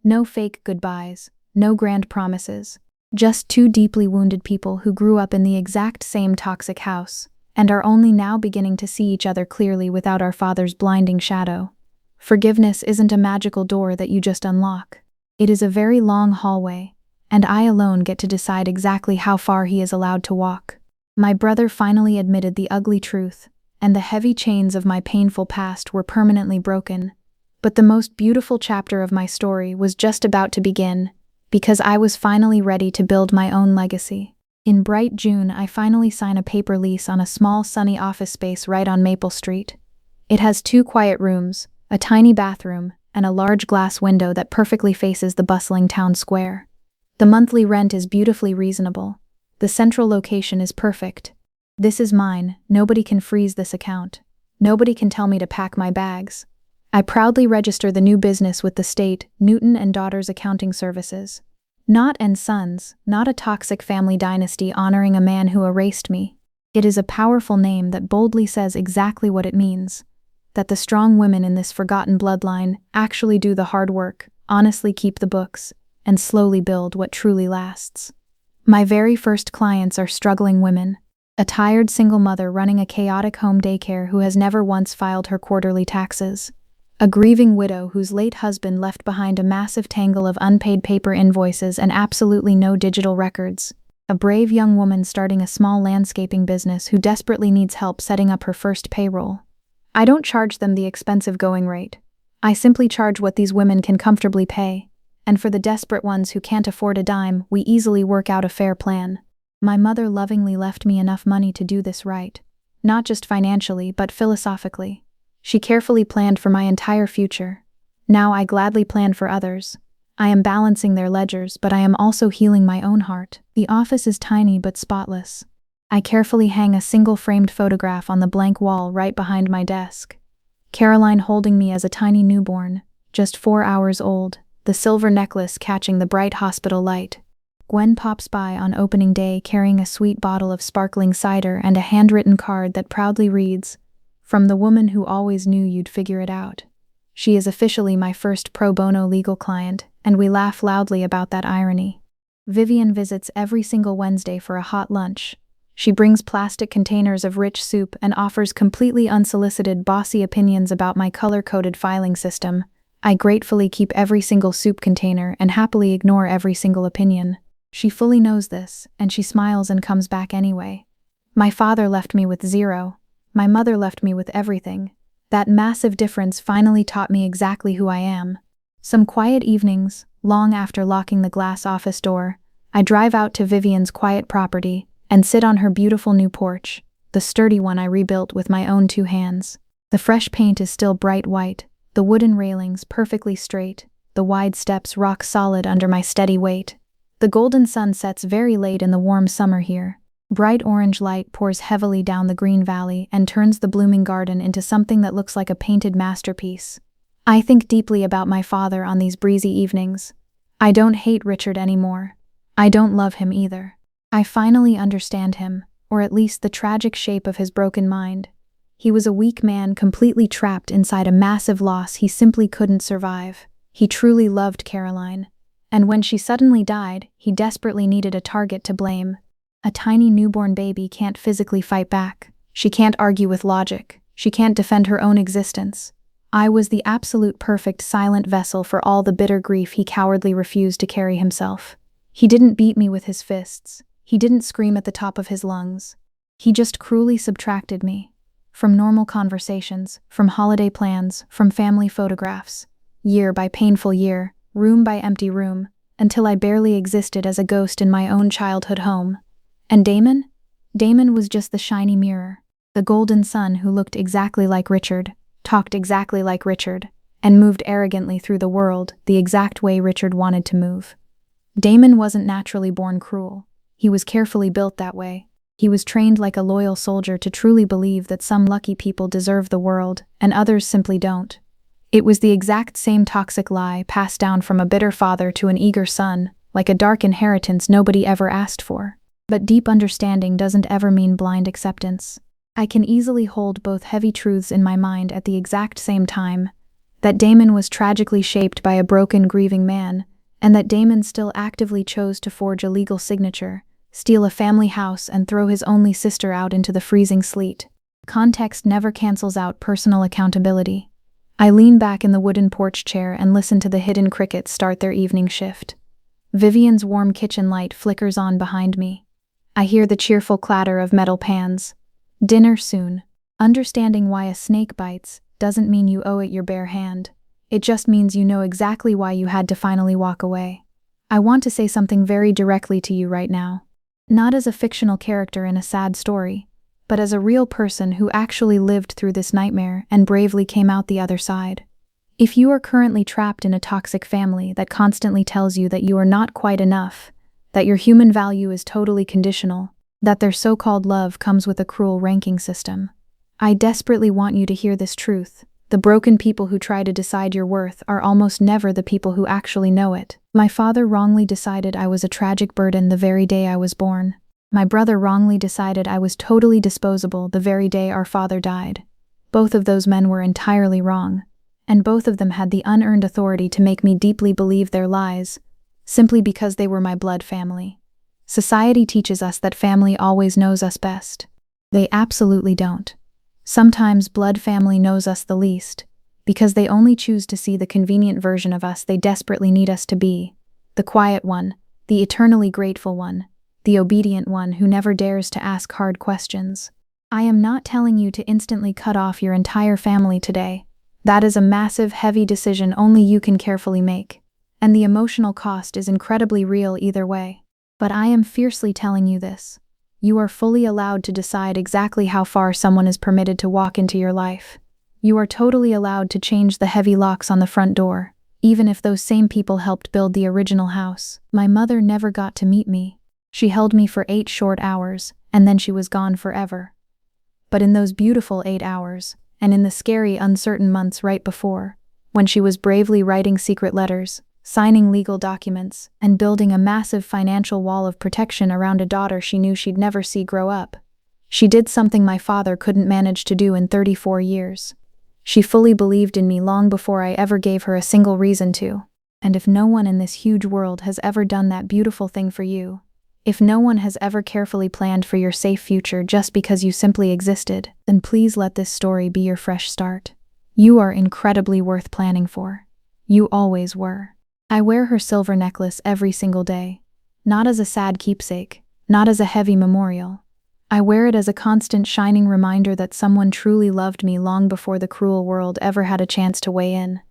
No fake goodbyes, no grand promises, just two deeply wounded people who grew up in the exact same toxic house, and are only now beginning to see each other clearly without our father's blinding shadow. Forgiveness isn't a magical door that you just unlock. It is a very long hallway, and I alone get to decide exactly how far he is allowed to walk. My brother finally admitted the ugly truth, and the heavy chains of my painful past were permanently broken. But the most beautiful chapter of my story was just about to begin, because I was finally ready to build my own legacy. In bright June, I finally sign a paper lease on a small sunny office space right on Maple Street. It has 2 quiet rooms, a tiny bathroom, and a large glass window that perfectly faces the bustling town square. The monthly rent is beautifully reasonable. The central location is perfect. This is mine. Nobody can freeze this account. Nobody can tell me to pack my bags. I proudly register the new business with the state, Newton and Daughters Accounting Services. Not and Sons, not a toxic family dynasty honoring a man who erased me. It is a powerful name that boldly says exactly what it means. That the strong women in this forgotten bloodline actually do the hard work, honestly keep the books, and slowly build what truly lasts. My very first clients are struggling women. A tired single mother running a chaotic home daycare who has never once filed her quarterly taxes. A grieving widow whose late husband left behind a massive tangle of unpaid paper invoices and absolutely no digital records. A brave young woman starting a small landscaping business who desperately needs help setting up her first payroll. I don't charge them the expensive going rate. I simply charge what these women can comfortably pay. And for the desperate ones who can't afford a dime, we easily work out a fair plan. My mother lovingly left me enough money to do this right. Not just financially, but philosophically. She carefully planned for my entire future. Now I gladly plan for others. I am balancing their ledgers, but I am also healing my own heart. The office is tiny but spotless. I carefully hang a single framed photograph on the blank wall right behind my desk. Caroline holding me as a tiny newborn, just 4 hours old, the silver necklace catching the bright hospital light. Gwen pops by on opening day carrying a sweet bottle of sparkling cider and a handwritten card that proudly reads, "From the woman who always knew you'd figure it out." She is officially my first pro bono legal client, and we laugh loudly about that irony. Vivian visits every single Wednesday for a hot lunch. She brings plastic containers of rich soup and offers completely unsolicited bossy opinions about my color-coded filing system. I gratefully keep every single soup container and happily ignore every single opinion. She fully knows this, and she smiles and comes back anyway. My father left me with 0. My mother left me with everything. That massive difference finally taught me exactly who I am. Some quiet evenings, long after locking the glass office door, I drive out to Vivian's quiet property and sit on her beautiful new porch, the sturdy one I rebuilt with my own 2 hands. The fresh paint is still bright white, the wooden railings perfectly straight, the wide steps rock solid under my steady weight. The golden sun sets very late in the warm summer here. Bright orange light pours heavily down the green valley and turns the blooming garden into something that looks like a painted masterpiece. I think deeply about my father on these breezy evenings. I don't hate Richard anymore. I don't love him either. I finally understand him, or at least the tragic shape of his broken mind. He was a weak man completely trapped inside a massive loss he simply couldn't survive. He truly loved Caroline. And when she suddenly died, he desperately needed a target to blame. A tiny newborn baby can't physically fight back. She can't argue with logic. She can't defend her own existence. I was the absolute perfect silent vessel for all the bitter grief he cowardly refused to carry himself. He didn't beat me with his fists. He didn't scream at the top of his lungs. He just cruelly subtracted me. From normal conversations, from holiday plans, from family photographs. Year by painful year, room by empty room, until I barely existed as a ghost in my own childhood home. And Damon? Damon was just the shiny mirror, the golden sun who looked exactly like Richard, talked exactly like Richard, and moved arrogantly through the world the exact way Richard wanted to move. Damon wasn't naturally born cruel. He was carefully built that way. He was trained like a loyal soldier to truly believe that some lucky people deserve the world and others simply don't. It was the exact same toxic lie passed down from a bitter father to an eager son, like a dark inheritance nobody ever asked for. But deep understanding doesn't ever mean blind acceptance. I can easily hold both heavy truths in my mind at the exact same time: that Damon was tragically shaped by a broken, grieving man, and that Damon still actively chose to forge a legal signature, steal a family house, and throw his only sister out into the freezing sleet. Context never cancels out personal accountability. I lean back in the wooden porch chair and listen to the hidden crickets start their evening shift. Vivian's warm kitchen light flickers on behind me. I hear the cheerful clatter of metal pans. Dinner soon. Understanding why a snake bites doesn't mean you owe it your bare hand. It just means you know exactly why you had to finally walk away. I want to say something very directly to you right now. Not as a fictional character in a sad story, but as a real person who actually lived through this nightmare and bravely came out the other side. If you are currently trapped in a toxic family that constantly tells you that you are not quite enough, that your human value is totally conditional, that their so-called love comes with a cruel ranking system, I desperately want you to hear this truth. The broken people who try to decide your worth are almost never the people who actually know it. My father wrongly decided I was a tragic burden the very day I was born. My brother wrongly decided I was totally disposable the very day our father died. Both of those men were entirely wrong, and both of them had the unearned authority to make me deeply believe their lies, simply because they were my blood family. Society teaches us that family always knows us best. They absolutely don't. Sometimes blood family knows us the least, because they only choose to see the convenient version of us they desperately need us to be. The quiet one, the eternally grateful one, the obedient one who never dares to ask hard questions. I am not telling you to instantly cut off your entire family today. That is a massive, heavy decision only you can carefully make, and the emotional cost is incredibly real either way. But I am fiercely telling you this. You are fully allowed to decide exactly how far someone is permitted to walk into your life. You are totally allowed to change the heavy locks on the front door, even if those same people helped build the original house. My mother never got to meet me. She held me for 8 short hours, and then she was gone forever. But in those beautiful 8 hours, and in the scary, uncertain months right before, when she was bravely writing secret letters, signing legal documents, and building a massive financial wall of protection around a daughter she knew she'd never see grow up, she did something my father couldn't manage to do in 34 years. She fully believed in me long before I ever gave her a single reason to. And if no one in this huge world has ever done that beautiful thing for you, if no one has ever carefully planned for your safe future just because you simply existed, then please let this story be your fresh start. You are incredibly worth planning for. You always were. I wear her silver necklace every single day, not as a sad keepsake, not as a heavy memorial. I wear it as a constant shining reminder that someone truly loved me long before the cruel world ever had a chance to weigh in.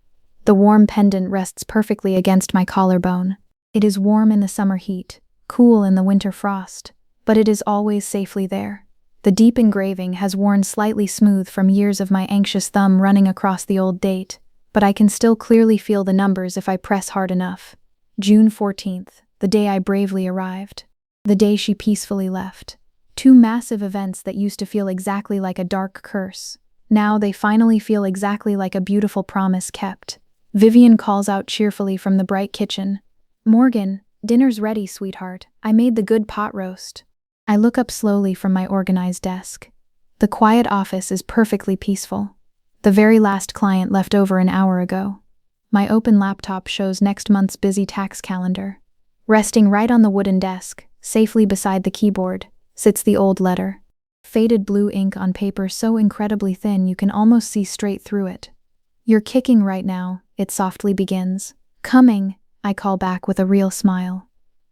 The warm pendant rests perfectly against my collarbone. It is warm in the summer heat, cool in the winter frost, but it is always safely there. The deep engraving has worn slightly smooth from years of my anxious thumb running across the old date, but I can still clearly feel the numbers if I press hard enough. June 14th, the day I bravely arrived. The day she peacefully left. 2 massive events that used to feel exactly like a dark curse. Now they finally feel exactly like a beautiful promise kept. Vivian calls out cheerfully from the bright kitchen. "Morgan, dinner's ready, sweetheart. I made the good pot roast." I look up slowly from my organized desk. The quiet office is perfectly peaceful. The very last client left over an hour ago. My open laptop shows next month's busy tax calendar. Resting right on the wooden desk, safely beside the keyboard, sits the old letter. Faded blue ink on paper so incredibly thin you can almost see straight through it. You're kicking right now, it softly begins. Coming, I call back with a real smile.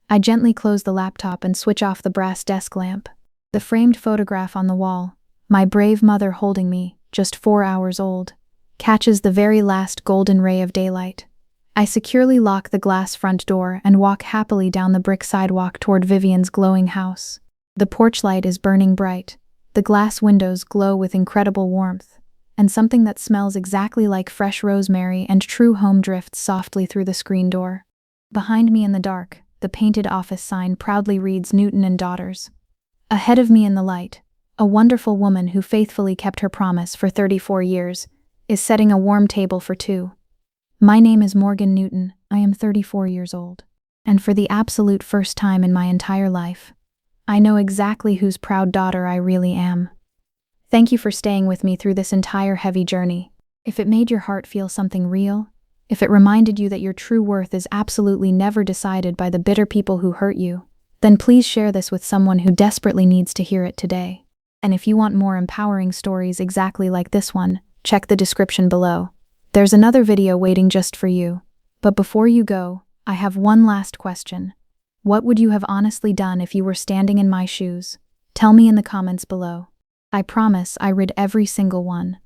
I gently close the laptop and switch off the brass desk lamp. The framed photograph on the wall, my brave mother holding me, just 4 hours old, catches the very last golden ray of daylight. I securely lock the glass front door and walk happily down the brick sidewalk toward Vivian's glowing house. The porch light is burning bright. The glass windows glow with incredible warmth, and something that smells exactly like fresh rosemary and true home drifts softly through the screen door. Behind me in the dark, the painted office sign proudly reads Newton and Daughters. Ahead of me in the light, a wonderful woman who faithfully kept her promise for 34 years is setting a warm table for two. My name is Morgan Newton. I am 34 years old. And for the absolute first time in my entire life, I know exactly whose proud daughter I really am. Thank you for staying with me through this entire heavy journey. If it made your heart feel something real, if it reminded you that your true worth is absolutely never decided by the bitter people who hurt you, then please share this with someone who desperately needs to hear it today. And if you want more empowering stories exactly like this one, check the description below. There's another video waiting just for you. But before you go, I have one last question. What would you have honestly done if you were standing in my shoes? Tell me in the comments below. I promise I read every single one.